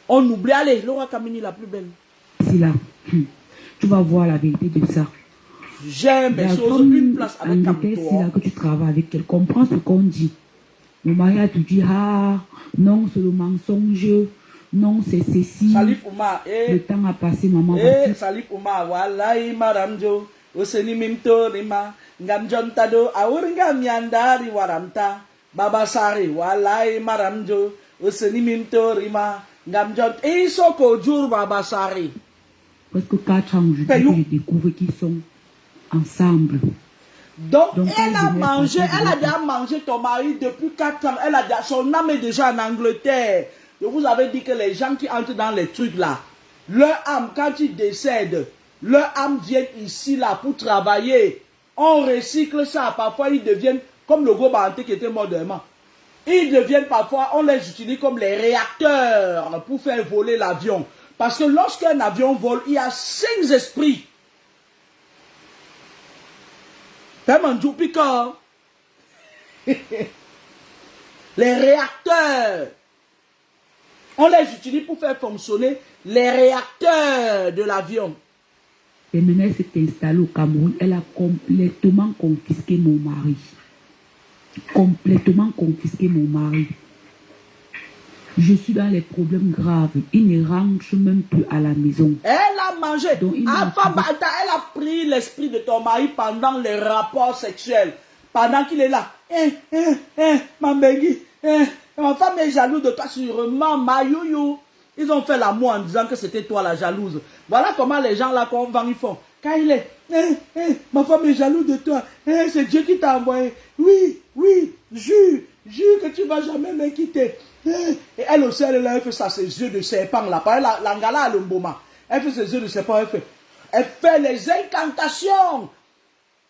On oublie, allez, Laura Kameni la plus belle. C'est là, tu vas voir la vérité de ça. J'aime une place avec Camtoir. C'est là que tu travailles avec elle. Comprends ce qu'on dit. Mon mari a tout dit, ah, non, c'est le mensonge. Non, c'est ceci. Salif Oumar, le temps a passé, maman. Salif Oumar, wallahi maramjo. Oseni mimto rima. Ngamjon tado, awuringa miandari waramta. Baba Sari, wallahi maramjo. Oseni mimto rima. Ngamjon, et ils sont qu'au jour Baba Sari. Parce que 4 ans, je découvre qu'ils sont ensemble. Donc elle a mangé, elle a déjà mangé ton mari depuis 4 ans. Elle a déjà, son âme est déjà en Angleterre. Je vous avais dit que les gens qui entrent dans les trucs là, leur âme, quand ils décèdent, leur âme vient ici là pour travailler. On recycle ça. Parfois ils deviennent comme le gros Banté qui était mort demain. Ils deviennent parfois, on les utilise comme les réacteurs pour faire voler l'avion. Parce que lorsqu'un avion vole, il y a 5 esprits. Les réacteurs. On les utilise pour faire fonctionner les réacteurs de l'avion. Et maintenant, elle s'est installée au Cameroun. Elle a complètement confisqué mon mari. Complètement confisqué mon mari. Je suis dans les problèmes graves. Il ne rentre même plus à la maison. Elle a mangé. Elle a pris l'esprit de ton mari pendant les rapports sexuels. pendant qu'il est là. Ma Bengi, ma femme est jalouse de toi, sûrement, ma youyou. Ils ont fait l'amour en disant que c'était toi la jalouse. Voilà comment les gens là, quand ils font. Quand il est, ma femme est jalouse de toi. C'est Dieu qui t'a envoyé. Oui, jure que tu ne vas jamais me quitter. Et elle aussi, elle fait ça, ses yeux de serpent là. Par exemple, la ngala à l'omboma. Elle fait ses yeux de serpent, elle fait les incantations.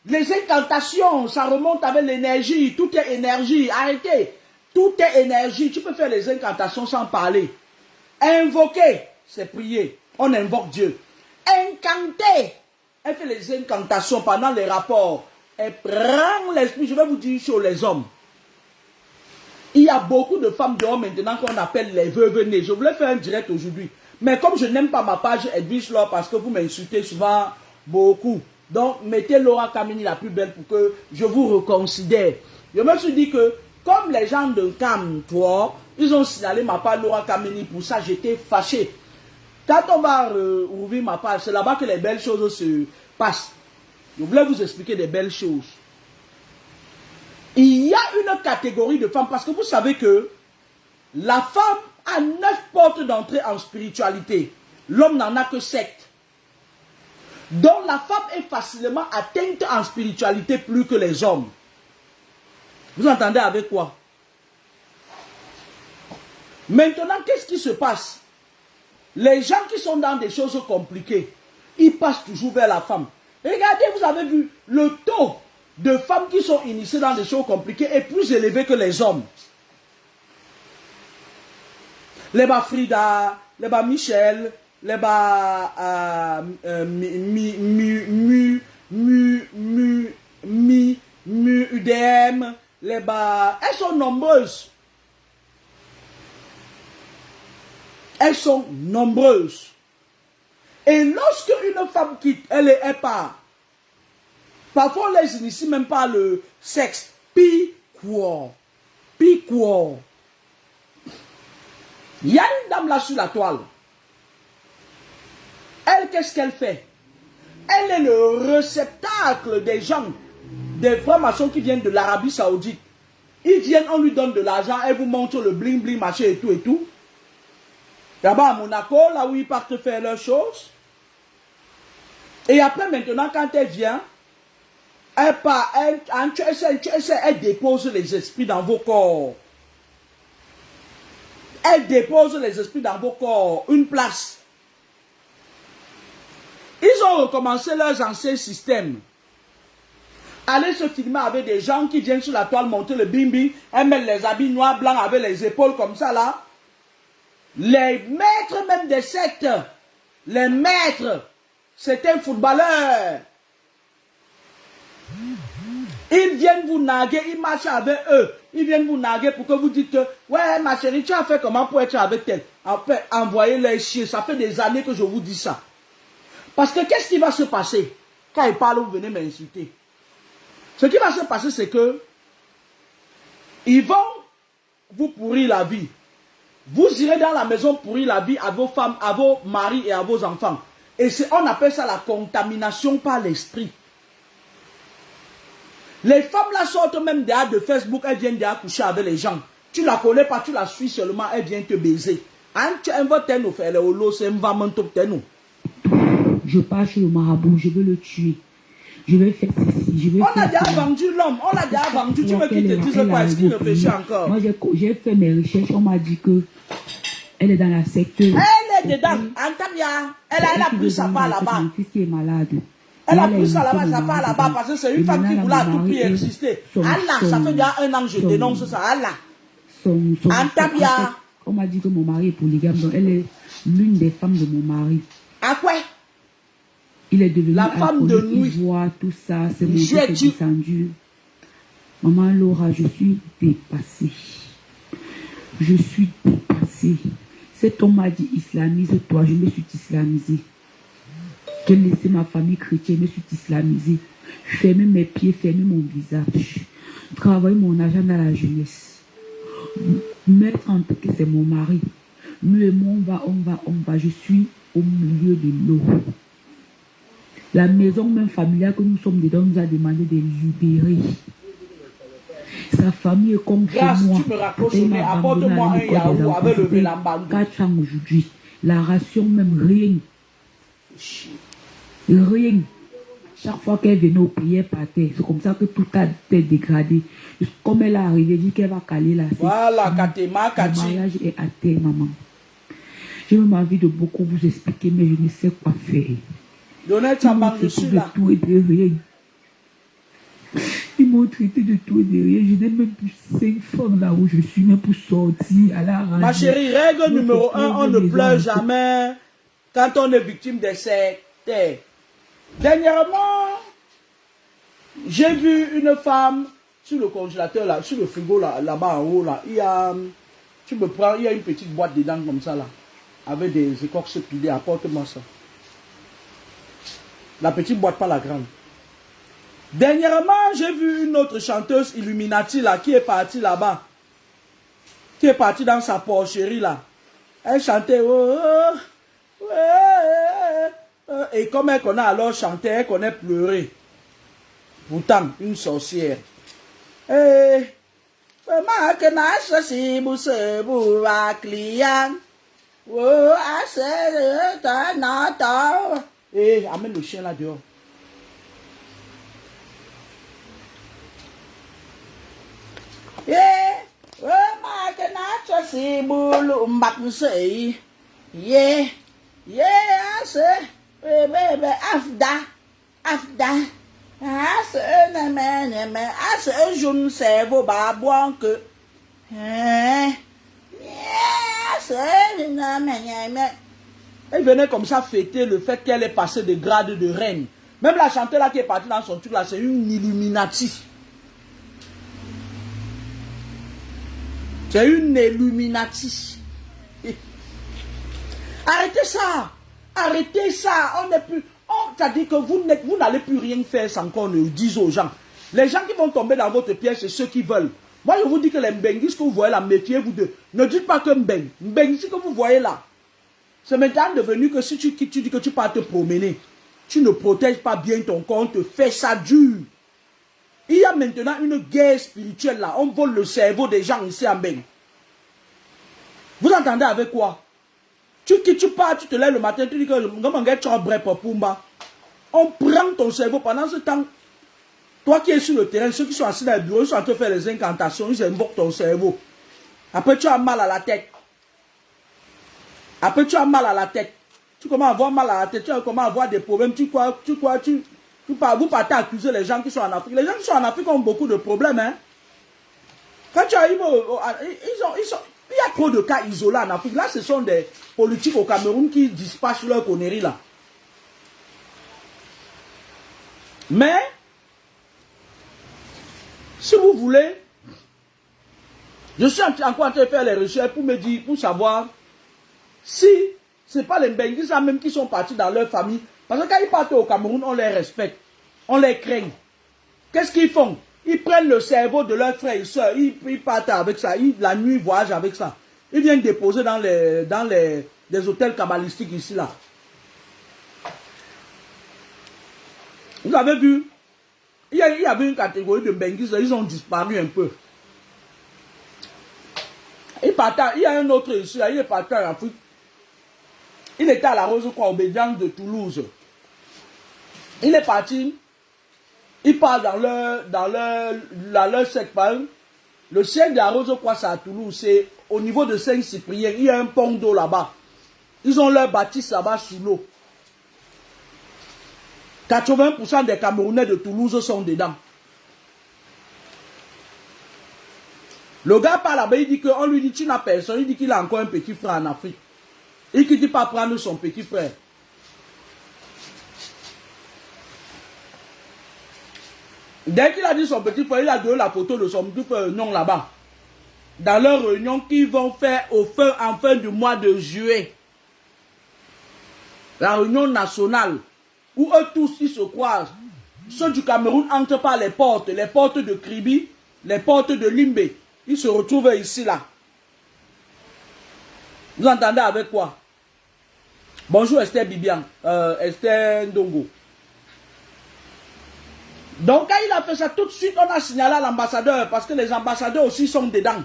Les incantations, ça remonte avec l'énergie. Tout est énergie. Arrêtez. Tout est énergie. Tu peux faire les incantations sans parler. Invoquer, c'est prier. On invoque Dieu. Incanter. Elle fait les incantations pendant les rapports. Elle prend l'esprit. Je vais vous dire sur les hommes. Il y a beaucoup de femmes dehors maintenant qu'on appelle les veuves nées. Je voulais faire un direct aujourd'hui. Mais comme je n'aime pas ma page Edwige Laure parce que vous m'insultez souvent beaucoup. Donc, mettez Laura Kamini la plus belle pour que je vous reconsidère. Je me suis dit que, comme les gens de Cam, toi, ils ont signalé ma page Laura Kamini. Pour ça, j'étais fâché. Quand on va ouvrir ma page, c'est là-bas que les belles choses se passent. Je voulais vous expliquer des belles choses. Il y a une catégorie de femmes, parce que vous savez que la femme a 9 portes d'entrée en spiritualité. L'homme n'en a que 7. Donc la femme est facilement atteinte en spiritualité plus que les hommes. Vous entendez avec quoi? Maintenant, qu'est-ce qui se passe? Les gens qui sont dans des choses compliquées, ils passent toujours vers la femme. Regardez, vous avez vu, le taux de femmes qui sont initiées dans des choses compliquées est plus élevé que les hommes. Les bas Frida, les bas Michel, les bas UDM, les bas... Elles sont nombreuses. Elles sont nombreuses. Et lorsque une femme quitte, elle part. Parfois, on les initie même pas le sexe. Piquois. Il y a une dame là sur la toile. Elle, qu'est-ce qu'elle fait? Elle est le réceptacle des gens, des francs-maçons qui viennent de l'Arabie Saoudite. Ils viennent, on lui donne de l'argent, elle vous montre le bling-bling, machin et tout et tout. Là-bas à Monaco, là où ils partent faire leurs choses. Et après, maintenant, quand elle vient, elle part, elle dépose les esprits dans vos corps. Elle dépose les esprits dans vos corps, une place. Ils ont recommencé leurs anciens systèmes. Aller se filmer avec des gens qui viennent sur la toile monter le bing-bing, elles mettent les habits noirs, blancs avec les épaules comme ça là. Les maîtres même des sectes, les maîtres, c'est un footballeur. Ils viennent vous narguer, ils marchent avec eux. Ils viennent vous narguer pour que vous dites que, ouais, ma chérie, tu as fait comment pour être avec elle? Après, envoyez-les chier. Ça fait des années que je vous dis ça. Parce que qu'est-ce qui va se passer? Quand ils parlent, vous venez m'insulter. Ce qui va se passer, c'est que ils vont vous pourrir la vie. Vous irez dans la maison pourrir la vie à vos femmes, à vos maris et à vos enfants. Et on appelle ça la contamination par l'esprit. Les femmes là sortent même derrière de Facebook, elles viennent derrière coucher avec les gens. Tu la connais pas, tu la suis seulement, elle vient te baiser. Je pars chez le marabout, je veux le tuer. Je vais faire ceci, on a déjà vendu l'homme, on l'a déjà vendu. Tu veux qu'il te dise quoi? Est-ce qu'il réfléchit encore? Moi j'ai fait mes recherches, on m'a dit que elle est dans la secte. Elle est dedans, Antamia. Elle a pris sa part là-bas. Mon fils qui est malade. Elle a pris ça là-bas, sa part là-bas, parce que c'est une femme qui voulait à tout prix exister. Allah, ça fait déjà 1 an que je dénonce ça. Allah. Antamia. On m'a dit que mon mari est polygame, donc elle est l'une des femmes de mon mari. À quoi? Il est devenu la femme de nuit. Il voit tout ça, c'est descendu. Maman Laura, je suis dépassée. Je suis dépassée. Cet homme m'a dit islamise-toi, je me suis islamisée. J'ai laissé ma famille chrétienne, je me suis islamisée. Fermer mes pieds, fermer mon visage. Travailler mon argent dans la jeunesse. Mettre en tête que c'est mon mari. Nous et moi, on va. Je suis au milieu de l'eau. La maison même familiale que nous sommes dedans nous a demandé de libérer. Sa famille est comme Grâce, chez moi. tu me raccroches Elle au nez. m'a Apporte-moi abandonné un à l'école des yaourt enfants. avec le C'était velambandou. 4 ans aujourd'hui. La ration, même rien. Rien. Chaque fois qu'elle venait au prière par terre, c'est comme ça que tout a été dégradé. Comme elle est arrivée, elle dit qu'elle va caler la Voilà, Katema, Le Kati. mariage est à terre, maman. J'ai même envie de beaucoup vous expliquer, mais je ne sais quoi faire. Lionel Ils m'ont Tchambang, je traité suis de là. tout et de rien. Ils m'ont traité de tout et de rien. Je n'ai même plus 5 francs là où je suis, même pour sortir à la rentrée. Ma chérie, règle numéro 1, on ne pleure jamais quand on est victime des sectaires. Dernièrement, j'ai vu une femme sur le congélateur, là, sur le frigo là-bas en haut. Là, il y a, tu me prends, il y a une petite boîte dedans comme ça, là, avec des écorces pilées. Apporte-moi ça. La petite boîte, pas la grande. Dernièrement, j'ai vu une autre chanteuse Illuminati là, qui est partie là-bas. Qui est partie dans sa porcherie là. Elle chantait. Oh, oh, oh, oh, et comme elle connaît alors chanter, elle connaît pleurer. Pourtant, une sorcière. Eh, amène le chien là dehors. Elle venait comme ça fêter le fait qu'elle est passée de grade de reine. Même la chanteuse là qui est partie dans son truc là, c'est une Illuminati. C'est une Illuminati. Arrêtez ça. Arrêtez ça. On n'est plus. C'est-à-dire que vous n'allez plus rien faire sans qu'on le dise aux gens. Les gens qui vont tomber dans votre piège, c'est ceux qui veulent. Moi, je vous dis que les mbengis que vous voyez là, méfiez-vous d'eux. Ne dites pas que mbeng. Mbeng, ce que vous voyez là, c'est maintenant devenu que si tu dis que tu pars te promener, tu ne protèges pas bien ton corps, on te fait ça dur. Il y a maintenant une guerre spirituelle là. On vole le cerveau des gens ici en Mbeng. Vous entendez avec quoi? Tu pars, tu te lèves le matin, tu dis que on prend ton cerveau pendant ce temps. Toi qui es sur le terrain, ceux qui sont assis dans le bureau, ils sont en train de faire les incantations, ils invoquent ton cerveau. Après, tu as mal à la tête. Après, tu as mal à la tête. Tu commences à avoir mal à la tête, tu commences à avoir des problèmes. Vous partez accuser les gens qui sont en Afrique. Les gens qui sont en Afrique ont beaucoup de problèmes. Hein? Quand tu arrives, il y a trop de cas isolés en Afrique. Là, ce sont des politiques au Cameroun qui dispatchent leurs conneries là. Mais, si vous voulez, je suis encore en train de faire les recherches pour me dire, pour savoir si ce n'est pas les Mbengis même qui sont partis dans leur famille. Parce que quand ils partent au Cameroun, on les respecte, on les craint. Qu'est-ce qu'ils font? Ils prennent le cerveau de leurs frères et soeurs, ils partent avec ça, la nuit ils voyagent avec ça. Ils viennent déposer dans les hôtels kabbalistiques ici là. Vous avez vu? Il y avait une catégorie de Mbengis, ils ont disparu un peu. Il y a un autre ici, il est parti en Afrique. Il était à la Rose-Croix obédience de Toulouse. Il est parti. Il part dans leur secte. Le siège de la Rose-Croix, c'est à Toulouse. C'est au niveau de Saint-Cyprien. Il y a un pont d'eau là-bas. Ils ont leur bâtisse là-bas sous l'eau. 80% des Camerounais de Toulouse sont dedans. Le gars part là-bas, il dit qu'on lui dit tu n'as personne. Il dit qu'il a encore un petit frère en Afrique. Il ne dit pas prendre son petit frère. Dès qu'il a dit son petit frère, il a donné la photo de son petit frère réunion là-bas. Dans leur réunion qu'ils vont faire en fin du mois de juillet. La réunion nationale. Où eux tous ils se croisent. Ceux du Cameroun entrent par les portes de Kribi, les portes de Limbe. Ils se retrouvent ici là. Vous entendez avec quoi? Bonjour Esther Bibian, Esther Ndongo. Donc quand il a fait ça, tout de suite, on a signalé à l'ambassadeur, parce que les ambassadeurs aussi sont dedans.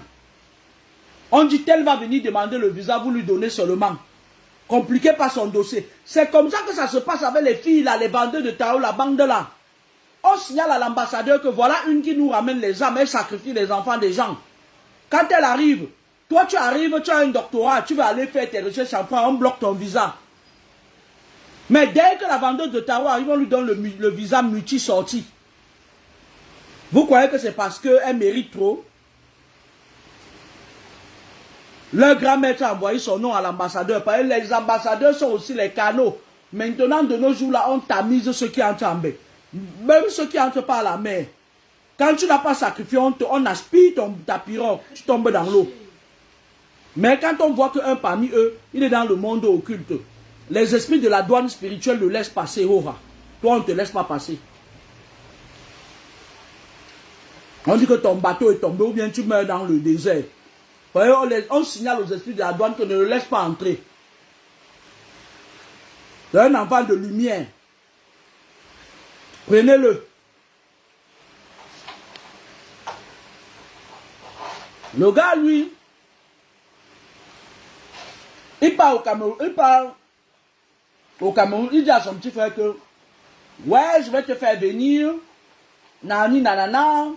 On dit, tel va venir demander le visa, vous lui donnez seulement. Compliqué par son dossier. C'est comme ça que ça se passe avec les filles, là, les vendeurs de tarot, la bande là. On signale à l'ambassadeur que voilà une qui nous ramène les âmes, elle sacrifie les enfants des gens. Quand elle arrive, toi tu arrives, tu as un doctorat, tu vas aller faire tes recherches en France, on bloque ton visa. Mais dès que la vendeuse de tarot arrive, on lui donne le visa multi-sorti. Vous croyez que c'est parce qu'elle mérite trop? Leur grand maître a envoyé son nom à l'ambassadeur. Parce que les ambassadeurs sont aussi les canaux. Maintenant, de nos jours, là, on tamise ceux qui entrent en bain. Même ceux qui entrent pas à la mer. Quand tu n'as pas sacrifié, on aspire ta pirogue. Tu tombes dans l'eau. Mais quand on voit qu'un parmi eux, il est dans le monde occulte, les esprits de la douane spirituelle le laissent passer. Toi, on ne te laisse pas passer. On dit que ton bateau est tombé ou bien tu meurs dans le désert. On signale aux esprits de la douane que ne le laisse pas entrer. C'est un enfant de lumière. Prenez-le. Le gars, lui, il part au Cameroun. Il dit à son petit frère que ouais, je vais te faire venir. Nani, nanana.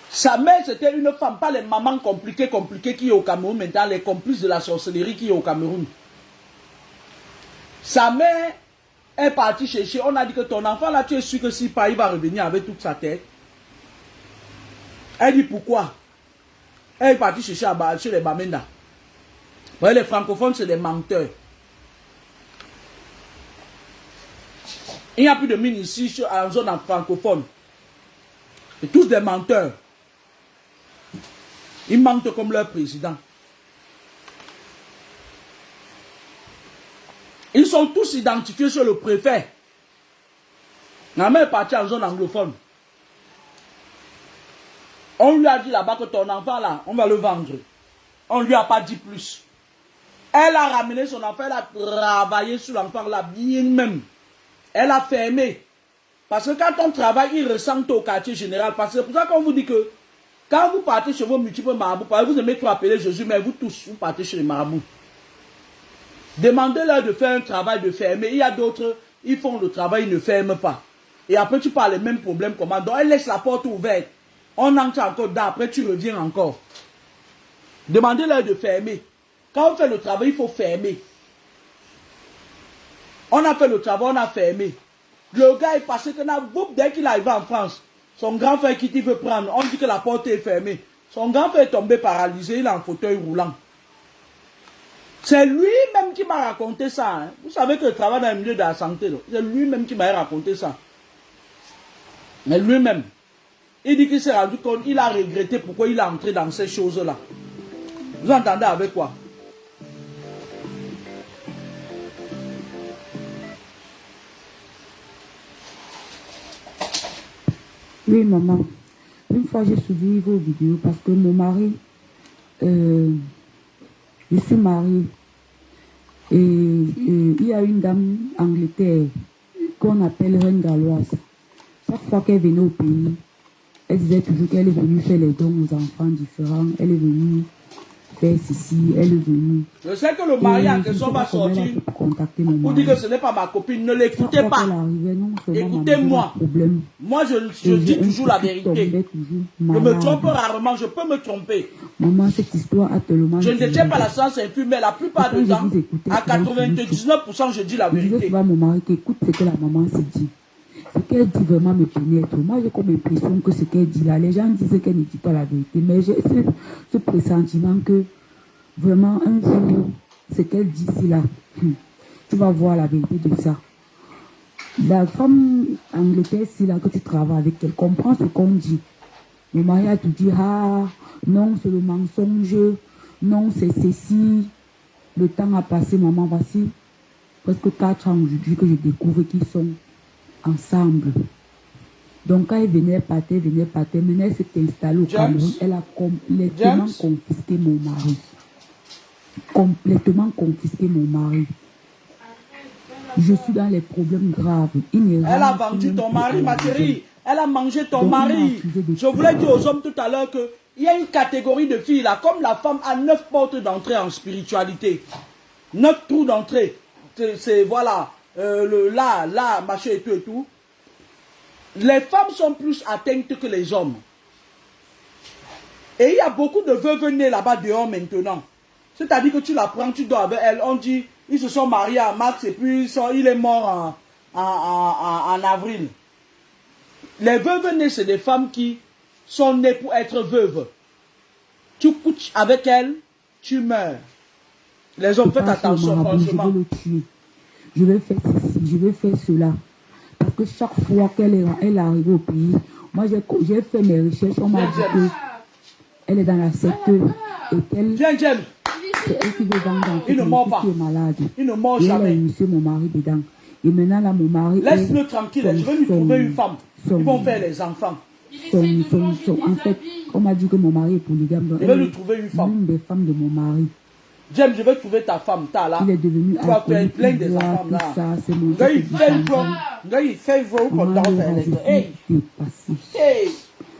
Sa mère, c'était une femme, pas les mamans compliquées qui est au Cameroun maintenant, les complices de la sorcellerie qui est au Cameroun. Sa mère est partie chercher. On a dit que ton enfant là, tu es sûr que s'il part, il va revenir avec toute sa tête. Elle dit pourquoi? Elle est partie chercher chez les Bamenda. Les francophones, c'est des menteurs. Il n'y a plus de mine ici en zone francophone. C'est tous des menteurs. Ils mentent comme leur président. Ils sont tous identifiés sur le préfet. La mère est partie en zone anglophone. On lui a dit là-bas que ton enfant là, on va le vendre. On ne lui a pas dit plus. Elle a ramené son enfant, elle a travaillé sur l'enfant là, bien même. Elle a fermé. Parce que quand on travaille, il ressent au quartier général. Parce que c'est pour ça qu'on vous dit que quand vous partez chez vos multiples marabouts, vous aimez trop appeler Jésus, mais vous tous, vous partez chez les marabouts. Demandez-leur de faire un travail de fermer. Il y a d'autres, ils font le travail, ils ne ferment pas. Et après, tu parles les mêmes problèmes. Comment? Donc, elle laisse la porte ouverte. On entre encore dedans, après tu reviens encore. Demandez-leur de fermer. Quand on fait le travail, il faut fermer. On a fait le travail, on a fermé. Le gars est passé que dès qu'il arrive en France, son grand frère qui veut prendre, on dit que la porte est fermée. Son grand frère est tombé paralysé, il est en fauteuil roulant. C'est lui-même qui m'a raconté ça. Hein. Vous savez que je travaille dans le milieu de la santé. C'est lui-même qui m'a raconté ça. Mais lui-même, il dit qu'il s'est rendu compte, il a regretté pourquoi il est entré dans ces choses-là. Vous entendez avec quoi? Oui, maman. Une fois, j'ai suivi vos vidéos parce que mon mari, je suis mariée. Et il y a une dame Angleterre qu'on appelle Reine Galloise. Chaque fois qu'elle venait au pays, elle disait toujours qu'elle est venue faire les dons aux enfants différents. Elle est venue faire ceci, elle est venue. Je sais que le mari en question va sortir. Vous dites que ce n'est pas ma copine, ne l'écoutez pas. Écoutez-moi. Moi, je dis toujours la vérité. Je me trompe rarement, je peux me tromper. Maman, cette histoire a tellement... Je ne détiens pas la science infime, mais la plupart du temps, à 99%, je dis la vérité. Je dis à mon mari qu'écoute ce que la maman s'est dit. Ce qu'elle dit vraiment me pénètre. Moi, j'ai comme l'impression que ce qu'elle dit là, les gens disent qu'elle ne dit pas la vérité. Mais j'ai ce pressentiment que vraiment, un jour, ce qu'elle dit ici là, tu vas voir la vérité de ça. La femme Angleterre, ici là, que tu travailles avec, elle comprend ce qu'on dit. Mon mari a tout dit, ah, non, c'est le mensonge, non, c'est ceci. Le temps a passé, maman, voici presque 4 ans aujourd'hui que je découvre qu'ils sont ensemble. Donc quand elle venait partir, maintenant elle s'est installée au Cameroun, elle a complètement confisqué mon mari. Complètement confisqué mon mari. Je suis dans les problèmes graves. Elle a vendu ton mari, ma chérie. Elle a mangé ton mari. Je voulais dire aux hommes tout à l'heure qu'il y a une catégorie de filles là, comme la femme a 9 portes d'entrée en spiritualité. 9 trous d'entrée. C'est voilà, là, machin et tout et tout. Les femmes sont plus atteintes que les hommes. Et il y a beaucoup de veuves nées là-bas dehors maintenant. C'est-à-dire que tu la prends, tu dors avec elle. On dit, ils se sont mariés en mars et puis il est mort en avril. Les veuves nées, c'est des femmes qui sont nées pour être veuves. Tu couches avec elle, tu meurs. Les hommes, faites attention, franchement. Je vais le tuer. Je vais faire ceci, je vais faire cela. Parce que chaque fois qu'elle est arrivée au pays, moi j'ai fait mes recherches, on m'a dit qu'elle est dans la secte et qu'elle... Viens, Jem. C'est elle qui veut vendre Il ne mord pas. qui est malade. Il ne mord et jamais. Elle a initié mon mari dedans. Et maintenant là, mon mari... Laisse-le tranquille, je vais lui trouver une femme. Ils vont faire les enfants. En fait, on m'a dit que mon mari est polygame. Donc je vais lui trouver une femme. L'une des femmes de mon mari. James, je vais trouver ta femme, là. Il est devenu tu vas faire plein des enfants là. Il fait vous qu'on dort hey.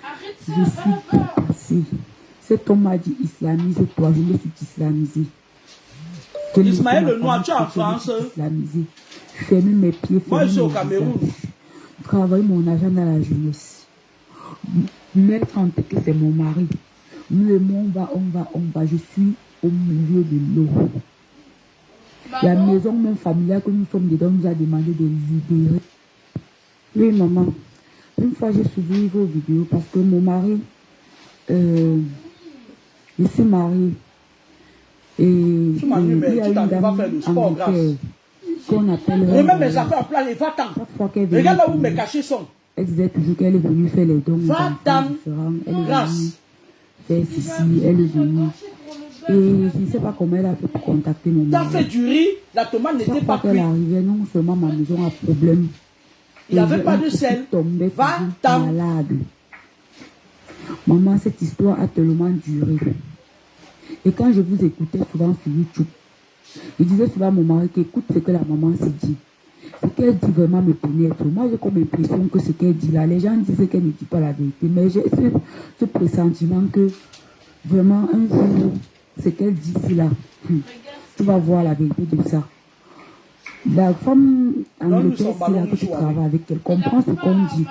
Arrête Je suis dépassée. Cet homme m'a dit islamise-toi, je me suis islamisée. Ismaël le Noir, tu es en France. Ferme mes pieds, moi je suis au Cameroun. Travaille mon argent dans la jeunesse. Mettre en tête que c'est mon mari. Nous et moi, on va. Je suis au milieu de l'eau. La maison même familiale que nous sommes dedans nous a demandé de libérer. Oui, maman. Une fois, j'ai suivi vos vidéos parce que mon mari, je suis mariée. Et il y a une dame en qu'on appelle... Remets mes affaires en place et va-t'en. Regarde là où mes cachets sont. Elle disait toujours qu'elle est venue faire les dons. Va-t'en. Grâce. Elle est venue. Et je ne sais pas comment elle a fait pour contacter mon mari. Tu as fait du riz, la tomate n'était pas cuite. Quand elle arrivait, non seulement ma maison a problème. Il n'y avait pas de sel. Va-t'en. Malade. Maman, cette histoire a tellement duré. Et quand je vous écoutais souvent sur YouTube, je disais souvent à mon mari qu'écoute ce que la maman s'est dit. Ce qu'elle dit vraiment me pénètre. Moi, j'ai comme l'impression que ce qu'elle dit là, les gens disaient qu'elle ne dit pas la vérité. Mais j'ai ce pressentiment que vraiment un jour, ce qu'elle dit ici là, tu vas voir la vérité de ça. La femme anglaise là que tu travailles avec, elle comprend ce qu'on dit.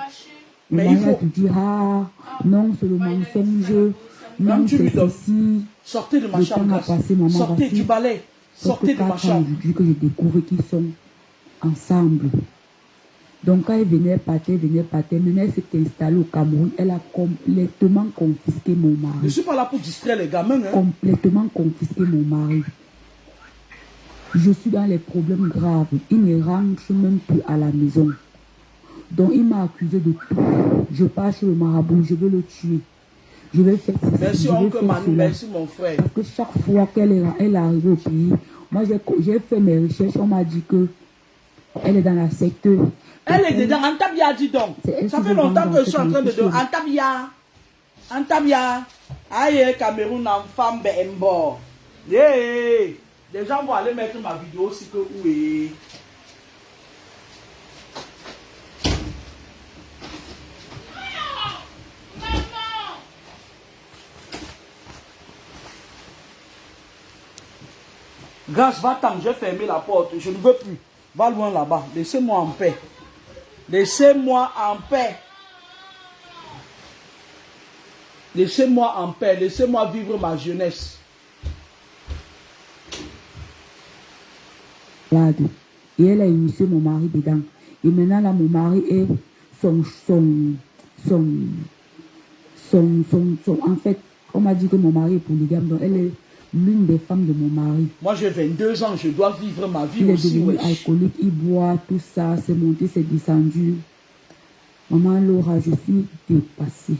Mais il faut te dire, ah, non, c'est le mensonge, non, c'est ceci. Sortez de ma chambre. Sortez du balai. Sortez de ma chambre. Aujourd'hui que je découvre qu'ils sont ensemble. Donc quand elle venait partir, maintenant elle s'est installée au Cameroun, elle a complètement confisqué mon mari. Je ne suis pas là pour distraire les gamins. Hein. Complètement confisqué mon mari. Je suis dans les problèmes graves. Il ne rentre même plus à la maison. Donc il m'a accusé de tout. Je pars chez le marabout, je veux le tuer. Je vais faire ça. Merci oncle Manu, merci mon frère. Parce que chaque fois qu'elle est arrivée au pays, moi j'ai fait mes recherches, on m'a dit que elle est dans la secte. Elle est dedans, Antabia dis donc. Ça fait longtemps que je suis en train de dire Antabia. Aïe, Cameroun en femme Bembo. Yeah. Les gens vont aller mettre ma vidéo aussi que où est. Grâce, va-t'en, j'ai fermé la porte. Je ne veux plus. Va loin là-bas. Laissez-moi en paix. Laissez-moi en paix. Laissez-moi en paix. Laissez-moi vivre ma jeunesse. Et elle a initié mon mari dedans. Et maintenant, là, mon mari est en fait, on m'a dit que mon mari est polygame. Donc, elle est l'une des femmes de mon mari. Moi, j'ai 22 ans, je dois vivre ma vie il aussi. Il est devenu alcoolique, il boit, tout ça, c'est monté, c'est descendu. Maman Laura, je suis dépassée.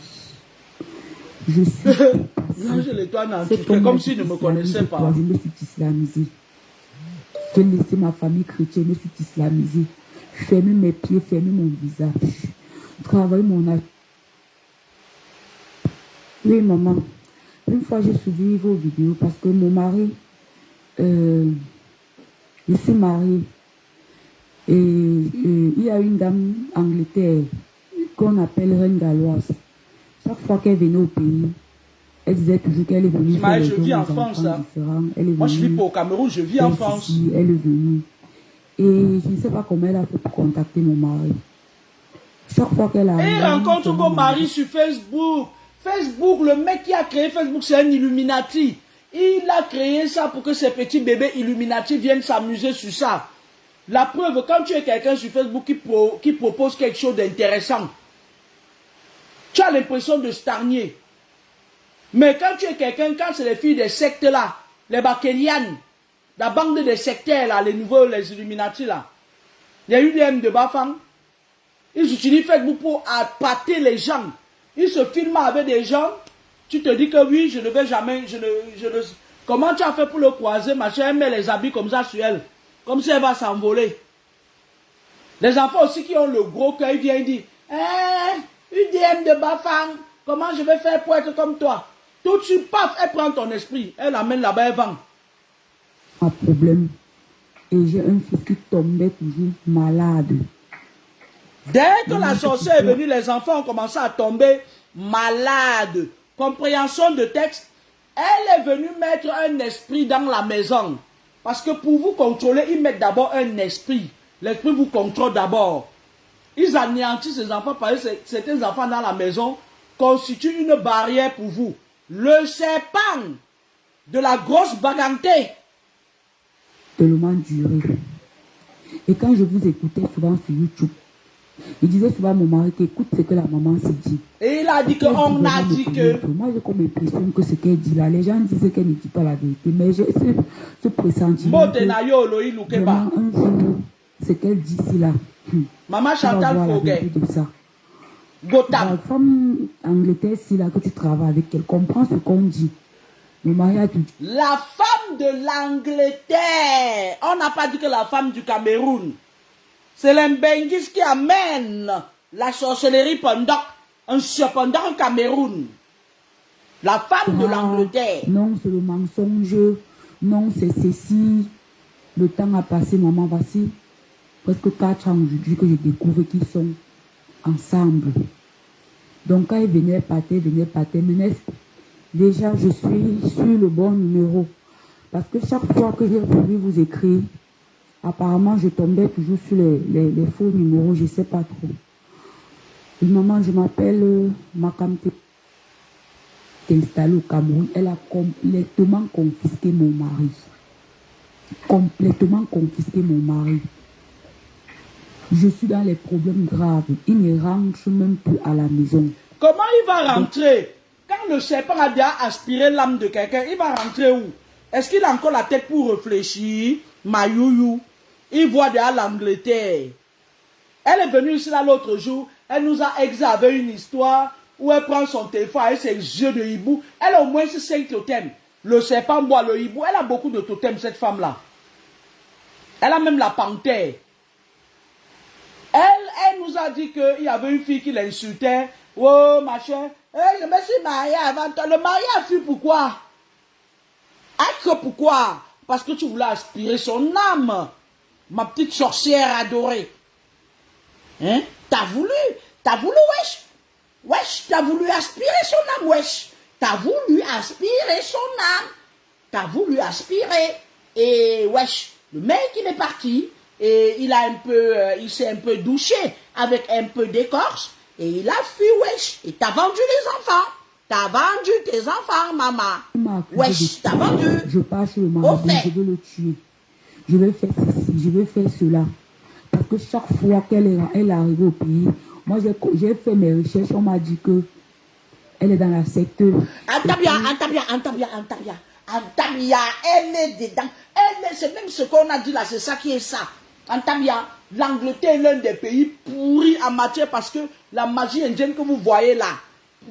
Je suis dépassée. C'est comme s'il ne me connaissait pas. Je me suis islamisée. J'ai laissé ma famille chrétienne, je me suis islamisée. Fermer mes pieds, fermer mon visage. Travailler mon âge. Oui, maman. Une fois, j'ai suivi vos vidéos parce que mon mari, je suis mariée. Et il y a une dame Angleterre qu'on appelle Reine Galloise. Chaque fois qu'elle venait au pays, elle disait toujours qu'elle est venue faire les je vis dons en aux France. enfants différents. Elle est Moi, je vis venue pas au Cameroun, je vis en faire France. ceci, elle est venue. Et je ne sais pas comment elle a fait pour contacter mon mari. Chaque fois qu'elle a... Et rencontre vos maris sur Facebook. Facebook, le mec qui a créé Facebook, c'est un Illuminati. Il a créé ça pour que ces petits bébés Illuminati viennent s'amuser sur ça. La preuve, quand tu es quelqu'un sur Facebook qui propose quelque chose d'intéressant, tu as l'impression de stagner. Mais quand tu es quelqu'un, quand c'est les filles des sectes là, les Bakelianes, la bande des sectaires là, les nouveaux, les Illuminati là, les UDM de Bafang, ils utilisent Facebook pour appâter les gens. Ils se filment avec des gens. Tu te dis que oui, je ne vais jamais, comment tu as fait pour le croiser, machin, elle met les habits comme ça sur elle. Comme si elle va s'envoler. Les enfants aussi qui ont le gros cœur, ils viennent dire, UDM de Bafang, comment je vais faire pour être comme toi? Tout de suite, paf, elle prend ton esprit. Elle l'amène là-bas, elle vend. Un problème. Et j'ai un fils qui tombait toujours malade. Dès que la sorcière est venue, les enfants ont commencé à tomber malades. Compréhension de texte. Elle est venue mettre un esprit dans la maison. Parce que pour vous contrôler, ils mettent d'abord un esprit. L'esprit vous contrôle d'abord. Ils anéantissent ces enfants parce que certains enfants dans la maison constituent une barrière pour vous. Le serpent de la grosse baganté. Tellement duré. Et quand je vous écoutais souvent sur YouTube, il disait souvent à mon mari qu'écoute ce que la maman s'est dit. Et il a dit qu'on a dit que... Moi, j'ai comme l'impression que ce qu'elle dit là, les gens disaient qu'elle ne dit pas la vérité. Mais j'ai ce pressentiment que vraiment, un jour, ce qu'elle dit ici là, Maman Chantal Foguet. La femme Angleterre, si là que tu travailles avec elle, comprend ce qu'on dit. Mon mari a tout dit. La femme de l'Angleterre. On n'a pas dit que la femme du Cameroun. C'est l'Mbengis qui amène la sorcellerie pendant au Cameroun. La femme de l'Angleterre. Non, c'est le mensonge. Non, c'est ceci. Le temps a passé, maman, voici presque 4 ans aujourd'hui que je découvre qu'ils sont ensemble. Donc quand ils venaient partir, mais déjà je suis sur le bon numéro. Parce que chaque fois que j'ai voulu vous écrire, apparemment je tombais toujours sur les faux numéros, je ne sais pas trop. Et maman, je m'appelle Makamte. Installée au Cameroun, elle a complètement confisqué mon mari. Complètement confisqué mon mari. Je suis dans les problèmes graves. Il ne rentre même plus à la maison. Comment il va rentrer? Quand le serpent a déjà aspiré l'âme de quelqu'un, il va rentrer où? Est-ce qu'il a encore la tête pour réfléchir? Mayouyou. Il voit déjà l'Angleterre. Elle est venue ici là l'autre jour. Elle nous a exavé une histoire où elle prend son téléphone avec ses yeux de hibou. Elle a au moins 5 totems. Le serpent boit le hibou. Elle a beaucoup de totems, cette femme-là. Elle a même la panthère. Elle nous a dit qu'il y avait une fille qui l'insultait. Oh, machin. Je me suis mariée avant toi. Le mari a fui pourquoi? Pourquoi? Parce que tu voulais aspirer son âme. Ma petite sorcière adorée. Hein? T'as voulu, wesh. Wesh, t'as voulu aspirer son âme, wesh. T'as voulu aspirer son âme. T'as voulu aspirer. Et wesh, le mec il est parti. Et il s'est un peu douché avec un peu d'écorce. Et il a fui, wesh. Et t'as vendu les enfants. T'as vendu tes enfants, maman. Wesh, t'as vendu. Je pars sur le marabout, je vais le tuer. Je vais faire ceci, je vais faire cela. Parce que chaque fois qu'elle est arrivée au pays, moi j'ai fait mes recherches, on m'a dit que elle est dans la secte. Antabia, elle est dedans. C'est même ce qu'on a dit là, c'est ça qui est ça. Antabia, l'Angleterre est l'un des pays pourris en matière parce que la magie indienne que vous voyez là,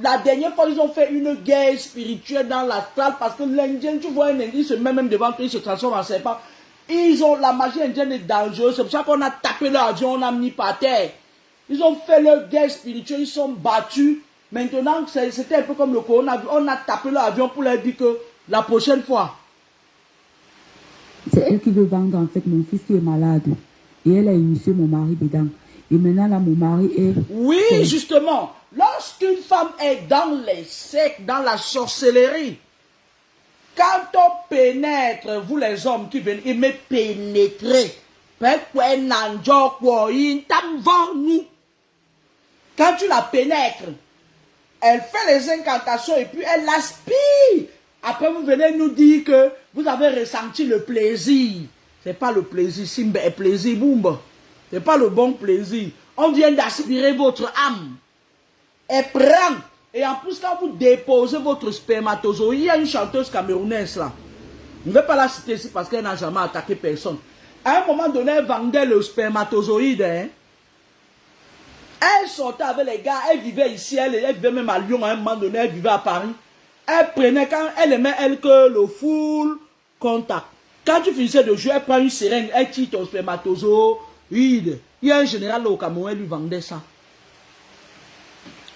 la dernière fois ils ont fait une guerre spirituelle dans la salle parce que l'Indien, tu vois un Indien, il se met même devant toi, il se transforme en serpent. La magie indienne est dangereuse, c'est pour ça qu'on a tapé leur avion, on a mis par terre. Ils ont fait leur guerre spirituelle, ils sont battus. Maintenant, c'était un peu comme le coronavirus, on a tapé leur avion pour leur dire que la prochaine fois. C'est elle qui veut vendre en fait mon fils qui est malade. Et elle a initié mon mari dedans. Et maintenant, là, mon mari est... Oui, justement. Lorsqu'une femme est dans les sectes, dans la sorcellerie, quand on pénètre, vous les hommes qui venez, il me pénétrer. Quand tu la pénètres, elle fait les incantations et puis elle aspire. Après, vous venez nous dire que vous avez ressenti le plaisir. Ce n'est pas le plaisir, Simba est plaisir, boum. Ce n'est pas le bon plaisir. On vient d'aspirer votre âme. Elle prend. Et en plus, quand vous déposez votre spermatozoïde, il y a une chanteuse camerounaise là. Je ne vais pas la citer ici parce qu'elle n'a jamais attaqué personne. À un moment donné, elle vendait le spermatozoïde. Hein. Elle sortait avec les gars, elle vivait ici, elle vivait même à Lyon à un moment donné, elle vivait à Paris. Elle prenait, quand elle aimait, elle, que le full contact. Quand tu finissais de jouer, elle prend une seringue, elle tire ton spermatozoïde. Il y a un général au Cameroun, elle lui vendait ça.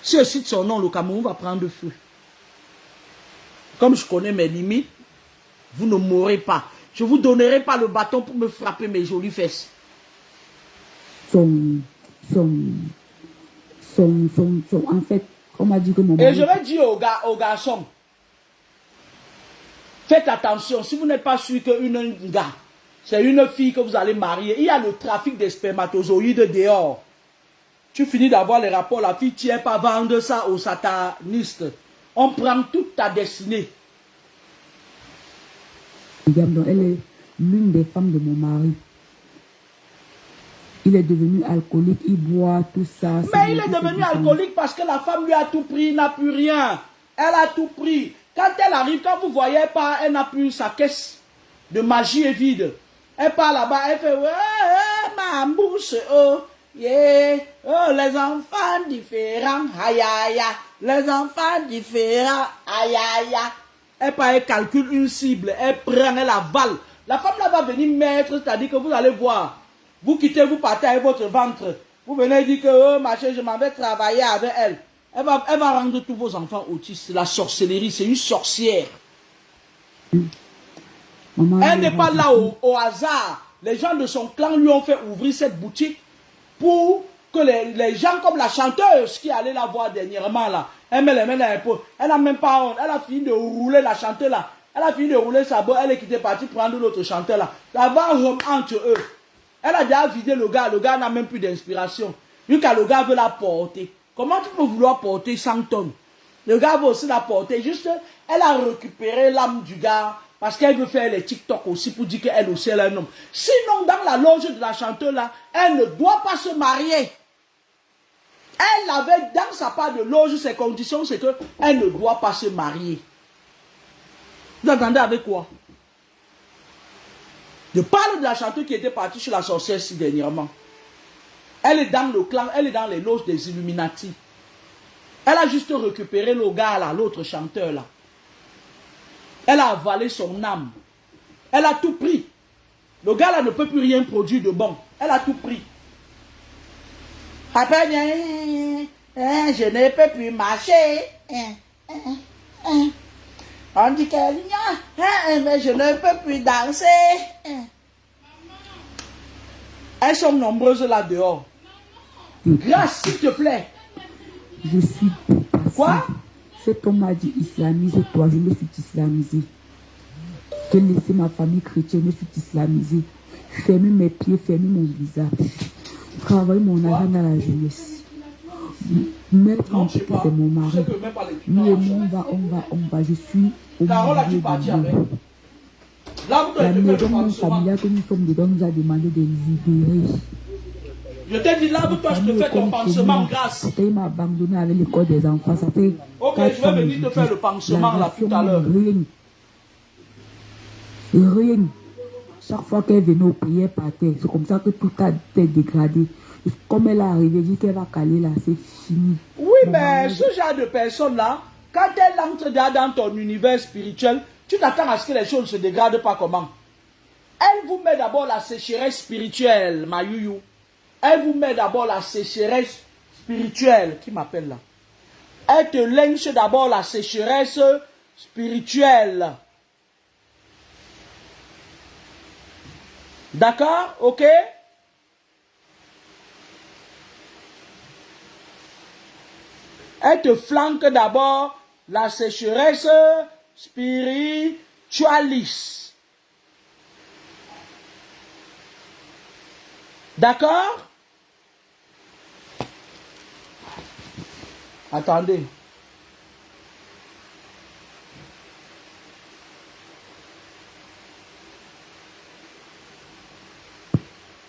Si je cite son nom, le Cameroun va prendre feu. Comme je connais mes limites, vous ne mourrez pas. Je ne vous donnerai pas le bâton pour me frapper mes jolies fesses. En fait, on m'a dit que mon mari... Et je vais dire aux garçons, faites attention, si vous n'êtes pas sûr qu'une gars, c'est une fille que vous allez marier, il y a le trafic des spermatozoïdes dehors. Tu finis d'avoir les rapports, la fille tient pas vendre ça aux satanistes. On prend toute ta destinée. Regarde, elle est l'une des femmes de mon mari. Il est devenu alcoolique, il boit, tout ça. Mais il est devenu alcoolique parce que la femme lui a tout pris, il n'a plus rien. Elle a tout pris. Quand elle arrive, quand vous voyez pas, elle n'a plus sa caisse de magie est vide. Elle part là-bas, elle fait ouais, ma bouche, oh, yeah, oh, les enfants différents, aïe aïe, les enfants différents, aïe aïe. Elle part, elle calcule une cible, elle prend, elle avale. La femme là va venir mettre, c'est-à-dire que vous allez voir. Vous quittez, vous partez avec votre ventre. Vous venez dire que oh, ma chérie, je m'en vais travailler avec elle. Elle va rendre tous vos enfants autistes. La sorcellerie, c'est une sorcière. Elle n'est pas là au hasard. Les gens de son clan lui ont fait ouvrir cette boutique pour que les gens comme la chanteuse qui allait la voir dernièrement là, elle met les mains dans l'épaule. Elle n'a même pas honte. Elle a fini de rouler la chanteuse là. Elle a fini de rouler sa boîte. Elle est quittée partie prendre l'autre chanteur là. Ça va entre eux. Elle a déjà vidé le gars n'a même plus d'inspiration. Vu que le gars veut la porter. Comment tu peux vouloir porter 100 tonnes? Le gars veut aussi la porter. Juste, elle a récupéré l'âme du gars parce qu'elle veut faire les TikTok aussi pour dire qu'elle aussi elle est un homme. Sinon, dans la loge de la chanteuse là, elle ne doit pas se marier. Elle avait dans sa part de loge, ses conditions, c'est qu'elle ne doit pas se marier. Vous entendez avec quoi? Je parle de la chanteuse qui était partie chez la sorcière si dernièrement. Elle est dans le clan, elle est dans les loges des Illuminati. Elle a juste récupéré le gars là, l'autre chanteur là. Elle a avalé son âme. Elle a tout pris. Le gars là ne peut plus rien produire de bon. Elle a tout pris. Après, je ne peux plus marcher. On dit qu'elle mais je ne peux plus danser. Elles sont nombreuses là dehors. Grâce, s'il te plaît. Je suis dépassée. Quoi? Cet homme m'a dit islamise-toi, je me suis islamisée. J'ai laissé ma famille chrétienne, je me suis islamisée. Fermer mes pieds, fermer mon visage. Travailler mon argent dans la jeunesse. Mettre en côté, c'est mon mari. Lui et moi, on va. Je suis au milieu de nous. La maison familiale que nous sommes dedans nous a demandé de libérer. Je t'ai dit, lave-toi, je te fais ton pansement grâce. Il m'a abandonné avec l'école des enfants. Ça fait ok, je vais venir te faire le pansement là tout à l'heure. Rien. Chaque fois qu'elle venait au pays, elle partait. C'est comme ça que tout a été dégradé. Et comme elle est arrivée, elle dit qu'elle va caler là, c'est fini. Oui, mais ce genre de personne-là, quand elle entre dans ton univers spirituel, tu t'attends à ce que les choses ne se dégradent pas comment? Elle vous met d'abord la sécheresse spirituelle, ma youyou. Elle vous met d'abord la sécheresse spirituelle. Qui m'appelle là? Elle te lynche d'abord la sécheresse spirituelle. D'accord? Ok? Elle te flanque d'abord la sécheresse spiritualiste. D'accord? Attendez.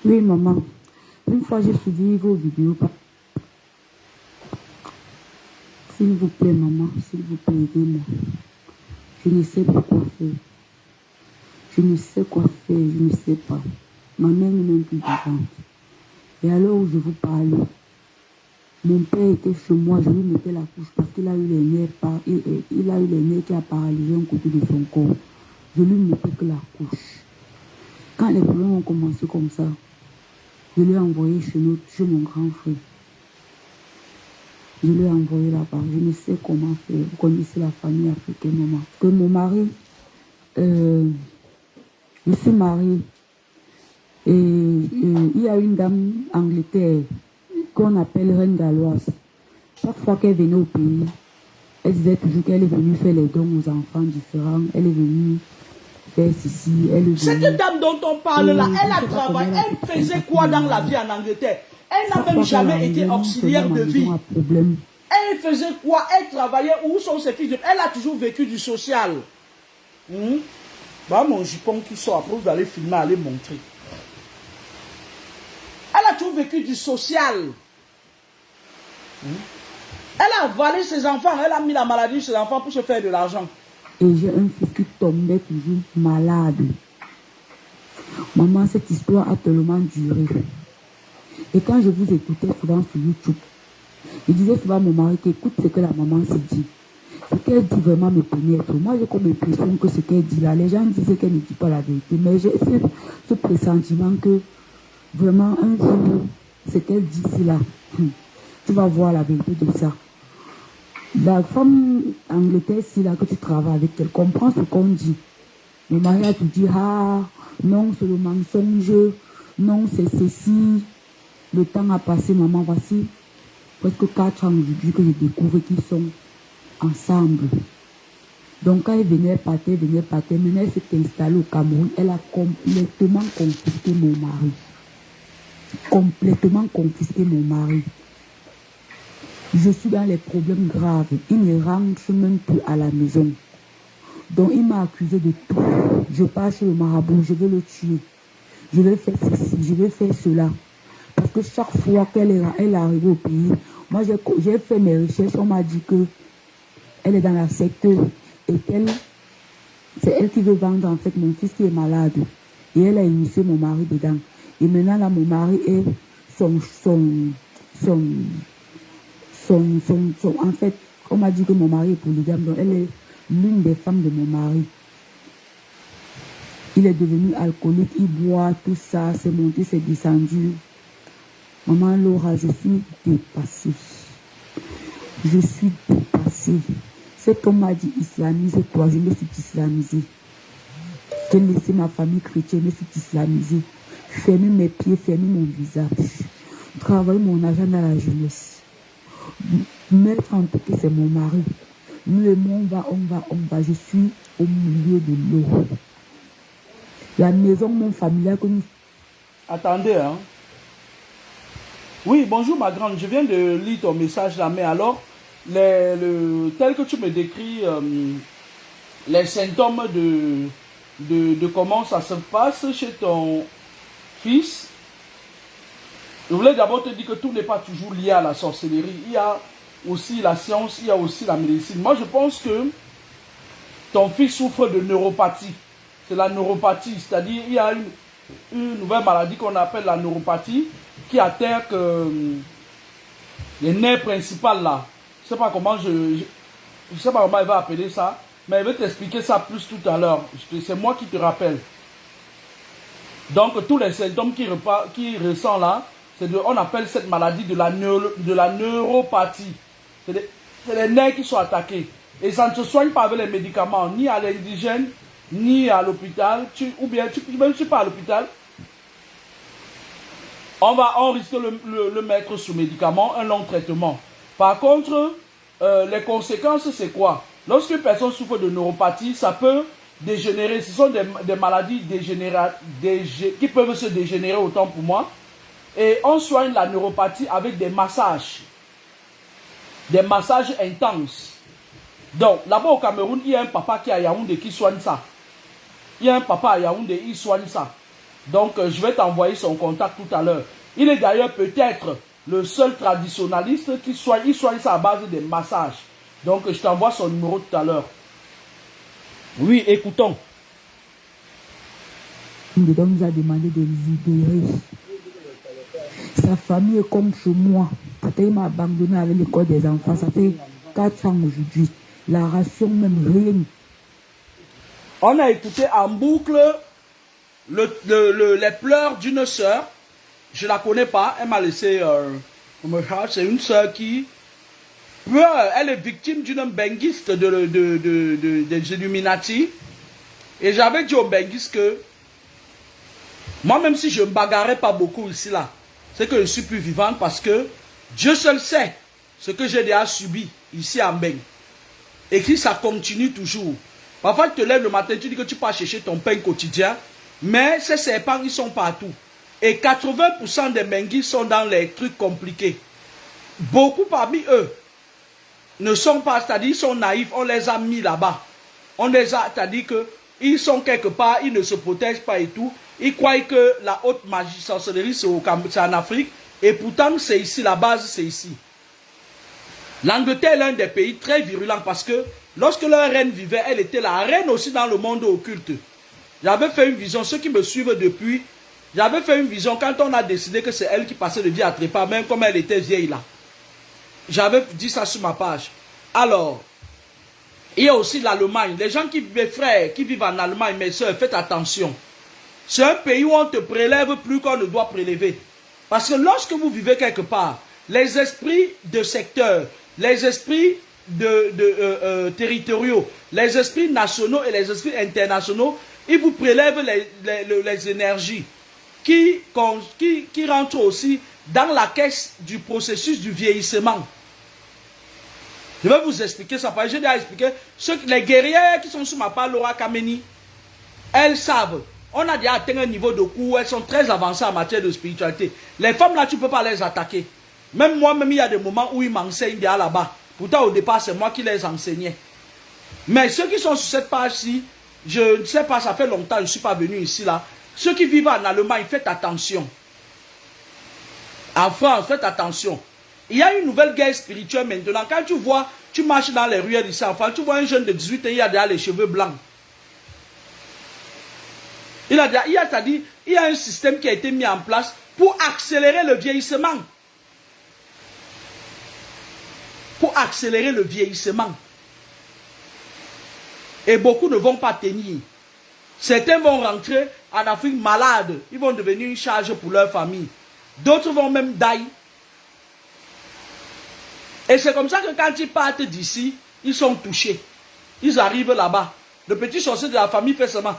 Oui, maman. Une fois, j'ai suivi vos vidéos. S'il vous plaît, maman, s'il vous plaît, aidez-moi. Je ne sais pas quoi faire. Je ne sais quoi faire, je ne sais pas. Ma mère n'est même plus vivante. Et alors où je vous parlais, mon père était chez moi, je lui mettais la couche parce qu'il a eu les nerfs, il a eu les nerfs qui a paralysé un côté de son corps. Je lui mettais que la couche. Quand les problèmes ont commencé comme ça, je l'ai envoyé chez mon grand frère. Je l'ai envoyé là-bas. Je ne sais comment faire. Vous connaissez la famille africaine, maman. Que mon mari, je suis mariée. Et il y a une dame Angleterre qu'on appelle Reine Galloise. Chaque fois qu'elle venait au pays, elle disait toujours qu'elle est venue faire les dons aux enfants différents. Elle est venue faire ceci. Cette dame dont on parle là, elle a travaillé. Elle faisait quoi dans la vie en Angleterre? Elle n'a même jamais été auxiliaire de vie. Elle faisait quoi? Elle travaillait. Où sont ses fils? Elle a toujours vécu du social. Bah, mon jupon qui sort, après vous allez filmer, allez montrer. Elle a toujours vécu du social. Elle a avalé ses enfants, elle a mis la maladie sur ses enfants pour se faire de l'argent. Et j'ai un fils qui tombait toujours malade. Maman, cette histoire a tellement duré. Et quand je vous écoutais souvent sur YouTube, je disais souvent à mon mari qu'écoute ce que la maman se dit. Ce qu'elle dit vraiment me pénètre. Moi, j'ai comme l'impression que ce qu'elle dit là, les gens disaient qu'elle ne dit pas la vérité. Mais j'ai ce pressentiment que vraiment un jour, ce qu'elle dit ici là, tu vas voir la vérité de ça. La femme Angleterre ici là que tu travailles avec, elle comprend ce qu'on dit. Mon mari a tout dit, ah, non, c'est le mensonge, non, c'est ceci. Le temps a passé, maman, voici presque 4 ans aujourd'hui que je découvre qu'ils sont ensemble. Donc quand elle venait partir, maintenant elle s'est installée au Cameroun, elle a complètement confisqué mon mari. Complètement confisqué mon mari. Je suis dans les problèmes graves. Il ne rentre même plus à la maison. Donc il m'a accusé de tout. Je pars chez le marabout, je vais le tuer. Je vais faire ceci, je vais faire cela. Parce que chaque fois qu'elle est arrivée au pays, moi j'ai fait mes recherches, on m'a dit que elle est dans la secte et c'est elle qui veut vendre en fait mon fils qui est malade. Et elle a initié mon mari dedans. Et maintenant là, mon mari est en fait, on m'a dit que mon mari est polygame, donc elle est l'une des femmes de mon mari. Il est devenu alcoolique, il boit, tout ça, c'est monté, c'est descendu. Maman Laura, je suis dépassée. Je suis dépassée. Cet homme m'a dit islamise-toi, je me suis islamisée. J'ai laissé ma famille chrétienne, je me suis islamisée. Fermer mes pieds, fermer mon visage. Travailler mon argent dans la jeunesse. Mettre en tout cas, c'est mon mari. Nous et moi, on va. Je suis au milieu de l'eau. La maison, mon familial que nous... Attendez, hein. Oui, bonjour ma grande, je viens de lire ton message là, mais alors, tel que tu me décris les symptômes de comment ça se passe chez ton fils, je voulais d'abord te dire que tout n'est pas toujours lié à la sorcellerie. Il y a aussi la science, il y a aussi la médecine. Moi, je pense que ton fils souffre de neuropathie. C'est la neuropathie, c'est-à-dire il y a une nouvelle maladie qu'on appelle la neuropathie qui attaque les nerfs principaux là. Je ne sais pas comment je sais pas comment il va appeler ça, mais il va t'expliquer ça plus tout à l'heure. C'est moi qui te rappelle. Donc tous les symptômes qu'il ressent là, on appelle cette maladie de la neuropathie. C'est les nerfs qui sont attaqués. Et ça ne se soigne pas avec les médicaments, ni à l'indigène, ni à l'hôpital. Ou bien tu ne suis pas à l'hôpital. On risque de le mettre sous médicament, un long traitement. Par contre, les conséquences, c'est quoi? Lorsqu'une personne souffre de neuropathie, ça peut dégénérer. Ce sont des maladies qui peuvent se dégénérer autant pour moi. Et on soigne la neuropathie avec des massages intenses. Donc, là-bas au Cameroun, il y a un papa qui est à Yaoundé qui soigne ça. Il y a un papa à Yaoundé, il soigne ça. Donc, je vais t'envoyer son contact tout à l'heure. Il est d'ailleurs peut-être le seul traditionnaliste qui soigne ça à base des massages. Donc, je t'envoie son numéro tout à l'heure. Oui, écoutons. Il nous a demandé de libérer. Sa famille est comme chez moi. Quand il m'a abandonné avec l'école des enfants, ça fait 4 ans aujourd'hui. La ration, même rien. On a écouté en boucle les pleurs d'une sœur. Je ne la connais pas. Elle m'a laissé c'est une sœur qui pleure. Elle est victime d'une benguiste des Illuminati. Et j'avais dit aux benguistes que moi, même si je ne me bagarrais pas beaucoup ici, là, c'est que je suis plus vivante parce que Dieu seul sait ce que j'ai déjà subi ici en Beng. Et que ça continue toujours. Parfois, tu te lèves le matin, tu dis que tu pars chercher ton pain quotidien, mais ces serpents, ils sont partout. Et 80% des Benguis sont dans les trucs compliqués. Beaucoup parmi eux ne sont pas, c'est-à-dire ils sont naïfs, on les a mis là-bas. On les a, c'est-à-dire qu'ils sont quelque part, ils ne se protègent pas et tout. Ils croient que la haute magie, sorcellerie, c'est en Afrique. Et pourtant, c'est ici, la base, c'est ici. L'Angleterre est l'un des pays très virulents parce que lorsque leur reine vivait, elle était la reine aussi dans le monde occulte. J'avais fait une vision, ceux qui me suivent depuis, j'avais fait une vision quand on a décidé que c'est elle qui passait de vie à trépas, même comme elle était vieille là. J'avais dit ça sur ma page. Alors, il y a aussi l'Allemagne. Les gens mes frères qui vivent en Allemagne, mes soeurs, faites attention. C'est un pays où on te prélève plus qu'on ne doit prélever. Parce que lorsque vous vivez quelque part, les esprits de secteur, les esprits territoriaux, les esprits nationaux et les esprits internationaux, ils vous prélèvent les énergies qui rentrent aussi dans la caisse du processus du vieillissement. Je vais vous expliquer ça. J'ai déjà expliqué. Les guerrières qui sont sous ma part, Laura Kameni, elles savent. On a déjà atteint un niveau de coup où elles sont très avancées en matière de spiritualité. Les femmes là, tu ne peux pas les attaquer. Même moi-même, il y a des moments où ils m'enseignent déjà là-bas. Pourtant, au départ, c'est moi qui les enseignais. Mais ceux qui sont sur cette page-ci, je ne sais pas, ça fait longtemps que je ne suis pas venu ici là. Ceux qui vivent en Allemagne, faites attention. En France, faites attention. Il y a une nouvelle guerre spirituelle maintenant. Quand tu marches dans les ruelles ici en France, tu vois un jeune de 18 ans, il a déjà les cheveux blancs. Il y a un système qui a été mis en place pour accélérer le vieillissement. Pour accélérer le vieillissement. Et beaucoup ne vont pas tenir. Certains vont rentrer en Afrique malades. Ils vont devenir une charge pour leur famille. D'autres vont même die. Et c'est comme ça que quand ils partent d'ici, ils sont touchés. Ils arrivent là-bas. Le petit sorcier de la famille fait seulement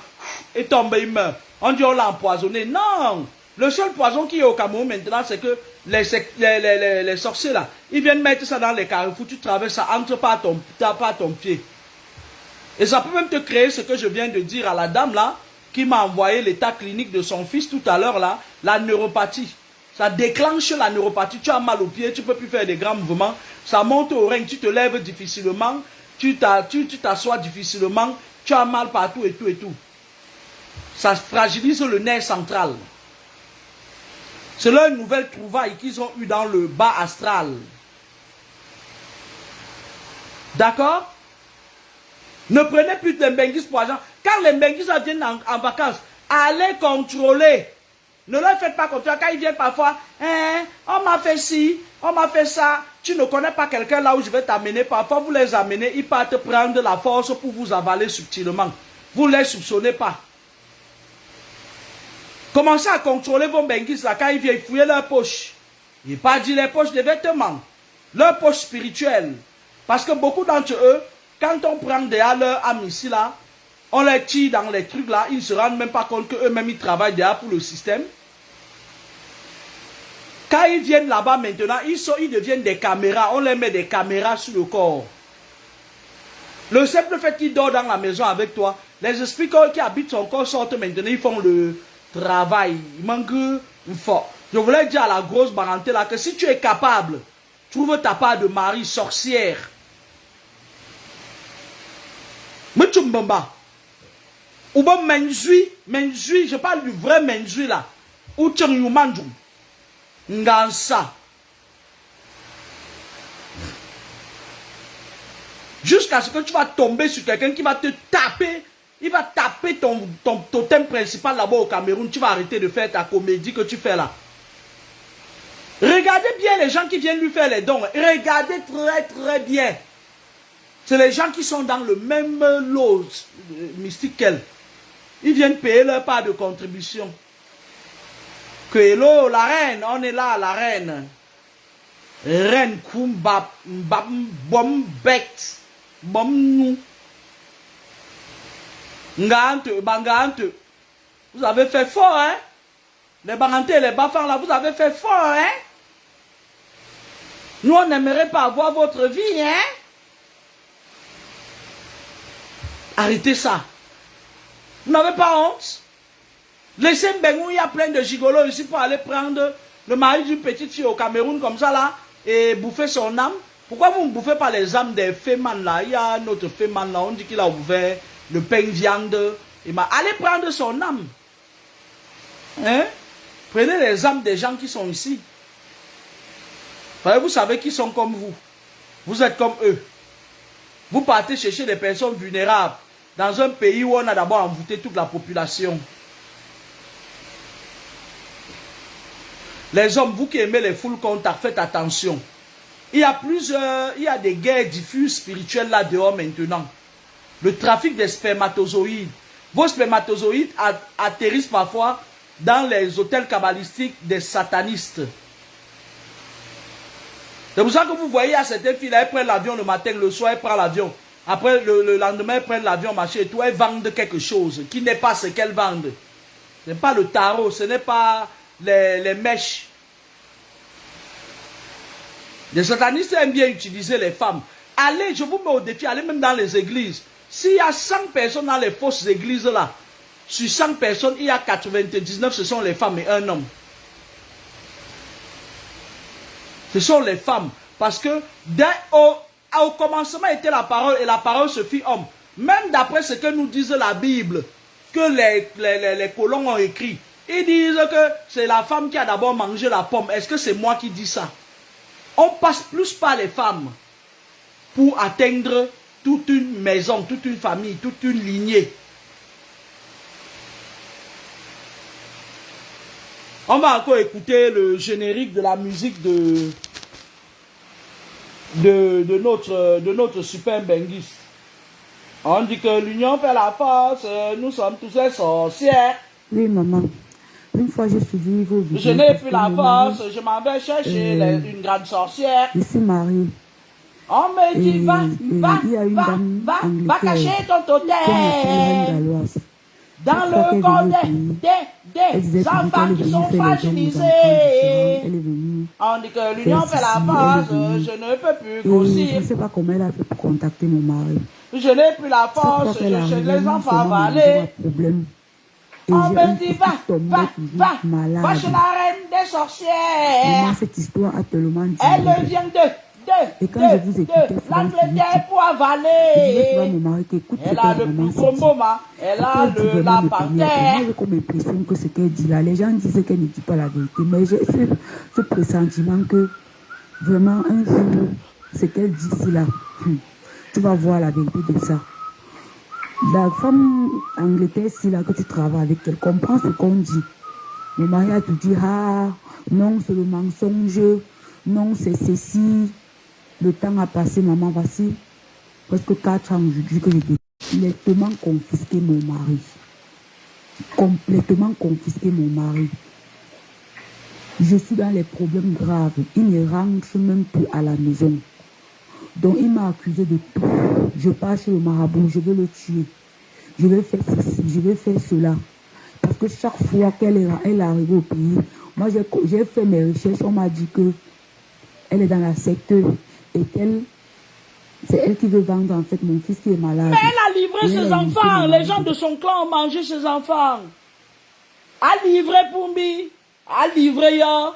et tombe, il meurt. On dit on l'a empoisonné. Non! Le seul poison qui est au Cameroun maintenant, c'est que les sorciers là, ils viennent mettre ça dans les carrefours, tu traverses, ça entre pas ton pied. Et ça peut même te créer ce que je viens de dire à la dame là, qui m'a envoyé l'état clinique de son fils tout à l'heure là, la neuropathie. Ça déclenche la neuropathie, tu as mal au pied, tu ne peux plus faire des grands mouvements, ça monte au règne, tu te lèves difficilement, tu t'assois difficilement, tu as mal partout et tout et tout. Ça fragilise le nerf central. C'est leur nouvelle trouvaille qu'ils ont eue dans le bas astral. D'accord? Ne prenez plus de Benguis pour argent. Quand les Benguis viennent en vacances, allez contrôler. Ne leur faites pas contrôler. Quand ils viennent parfois, on m'a fait ci, on m'a fait ça. Tu ne connais pas quelqu'un là où je vais t'amener. Parfois, vous les amenez, ils partent prendre la force pour vous avaler subtilement. Vous ne les soupçonnez pas. Commencez à contrôler vos Benguis là quand ils viennent fouiller leurs poches. Il n'est pas dit les poches de vêtements. Leurs poches spirituelles. Parce que beaucoup d'entre eux, quand on prend déjà leur âme ici là, on les tire dans les trucs là, ils ne se rendent même pas compte qu'eux-mêmes ils travaillent déjà pour le système. Quand ils viennent là-bas maintenant, ils deviennent des caméras. On les met des caméras sur le corps. Le simple fait qu'il dort dans la maison avec toi, les esprits qui habitent son corps sortent maintenant, ils font le travail. Il manque fort. Je voulais dire à la grosse baranté là que si tu es capable, trouve ta part de mari sorcière. Mchumbamba. Ou bon menzui, je parle du vrai menzui là. Ou tcheng yumanjum. Ngansa. Jusqu'à ce que tu vas tomber sur quelqu'un qui va te taper. Il va taper ton totem principal là-bas au Cameroun. Tu vas arrêter de faire ta comédie que tu fais là. Regardez bien les gens qui viennent lui faire les dons. Regardez très très bien. C'est les gens qui sont dans le même lot mystique qu'elle. Ils viennent payer leur part de contribution. Que hello, la reine, on est là, la reine. Reine Kumbab, bom bet, bom nou. Ngante, bangante. Vous avez fait fort, hein? Les bangantes et les bafans là, vous avez fait fort, hein? Nous, on n'aimerait pas avoir votre vie, hein? Arrêtez ça. Vous n'avez pas honte? Laissez Mbengou, il y a plein de gigolos ici pour aller prendre le mari d'une petite fille au Cameroun comme ça là et bouffer son âme. Pourquoi vous ne bouffez pas les âmes des fémans là? Il y a notre féman là, on dit qu'il a ouvert le pain viande. Allez prendre son âme. Hein? Prenez les âmes des gens qui sont ici. Vous savez qu'ils sont comme vous. Vous êtes comme eux. Vous partez chercher des personnes vulnérables dans un pays où on a d'abord envoûté toute la population. Les hommes, vous qui aimez les full contacts, faites attention. Il y a des guerres diffuses spirituelles là dehors maintenant. Le trafic des spermatozoïdes. Vos spermatozoïdes atterrissent parfois dans les hôtels kabbalistiques des satanistes. C'est pour ça que vous voyez à certaines filles, elles prennent l'avion le matin, le soir, elles prennent l'avion. Après, le lendemain, elles prennent l'avion, machin et tout, elles vendent quelque chose qui n'est pas ce qu'elles vendent. Ce n'est pas le tarot, ce n'est pas les mèches. Les satanistes aiment bien utiliser les femmes. Allez, je vous mets au défi, allez même dans les églises. S'il y a 100 personnes dans les fausses églises là, sur 100 personnes, il y a 99, ce sont les femmes et un homme. Ce sont les femmes. Parce que au commencement était la parole et la parole se fit homme. Même d'après ce que nous disent la Bible, que les colons ont écrit, ils disent que c'est la femme qui a d'abord mangé la pomme. Est-ce que c'est moi qui dis ça? On passe plus par les femmes pour atteindre toute une maison, toute une famille, toute une lignée. On va encore écouter le générique de la musique de notre super Bengis. On dit que l'union fait la force, nous sommes tous des sorcières. Oui, maman. Une fois, j'ai suivi vos vidéos. Je n'ai plus la force, je m'en vais chercher une grande sorcière. Je suis mariée. On me dit, va cacher ton totem. Dans le corps des enfants qui sont fragilisés. On dit que l'union fait la force, je ne peux plus grossir. Je ne sais pas comment elle a fait pour contacter mon mari. Je n'ai plus la force, je cherche les enfants avalés. On me dit, va chez la reine des sorcières. Cette histoire a tellement dit. Elle vient de l'Angleterre pour avaler. Elle a le plus gros moment, elle a la panthère. J'ai comme l'impression que ce qu'elle dit là, les gens disent qu'elle ne dit pas la vérité, mais j'ai ce pressentiment que vraiment un jour, ce qu'elle dit ici là, tu vas voir la vérité de ça. La femme Angleterre, si là que tu travailles avec elle, comprend ce qu'on dit. Le mari a tout dit, ah, non, c'est le mensonge, non, c'est ceci. Le temps a passé, maman, voici presque 4 ans aujourd'hui que j'ai complètement confisqué mon mari. Complètement confisqué mon mari. Je suis dans les problèmes graves. Il ne rentre même plus à la maison. Donc il m'a accusé de tout. Je pars chez le marabout, je vais le tuer. Je vais faire ceci, je vais faire cela. Parce que chaque fois qu'elle est arrivée au pays, Moi, j'ai fait mes recherches, on m'a dit que elle est dans la secte et c'est elle qui veut vendre en fait mon fils qui est malade. Mais elle a livré ses enfants. Les gens de son clan ont mangé ses enfants. A livré Pumbi. A livré ya.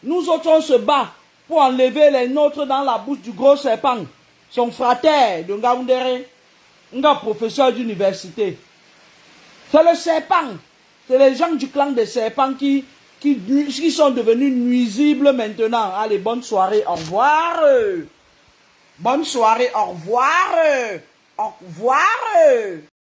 Nous autres, on se bat pour enlever les nôtres dans la bouche du gros serpent. Son frère de Ngaoundere. Un professeur d'université. C'est le serpent. C'est les gens du clan des serpents qui sont devenus nuisibles maintenant. Allez, bonne soirée, au revoir. Bonne soirée, au revoir. Au revoir.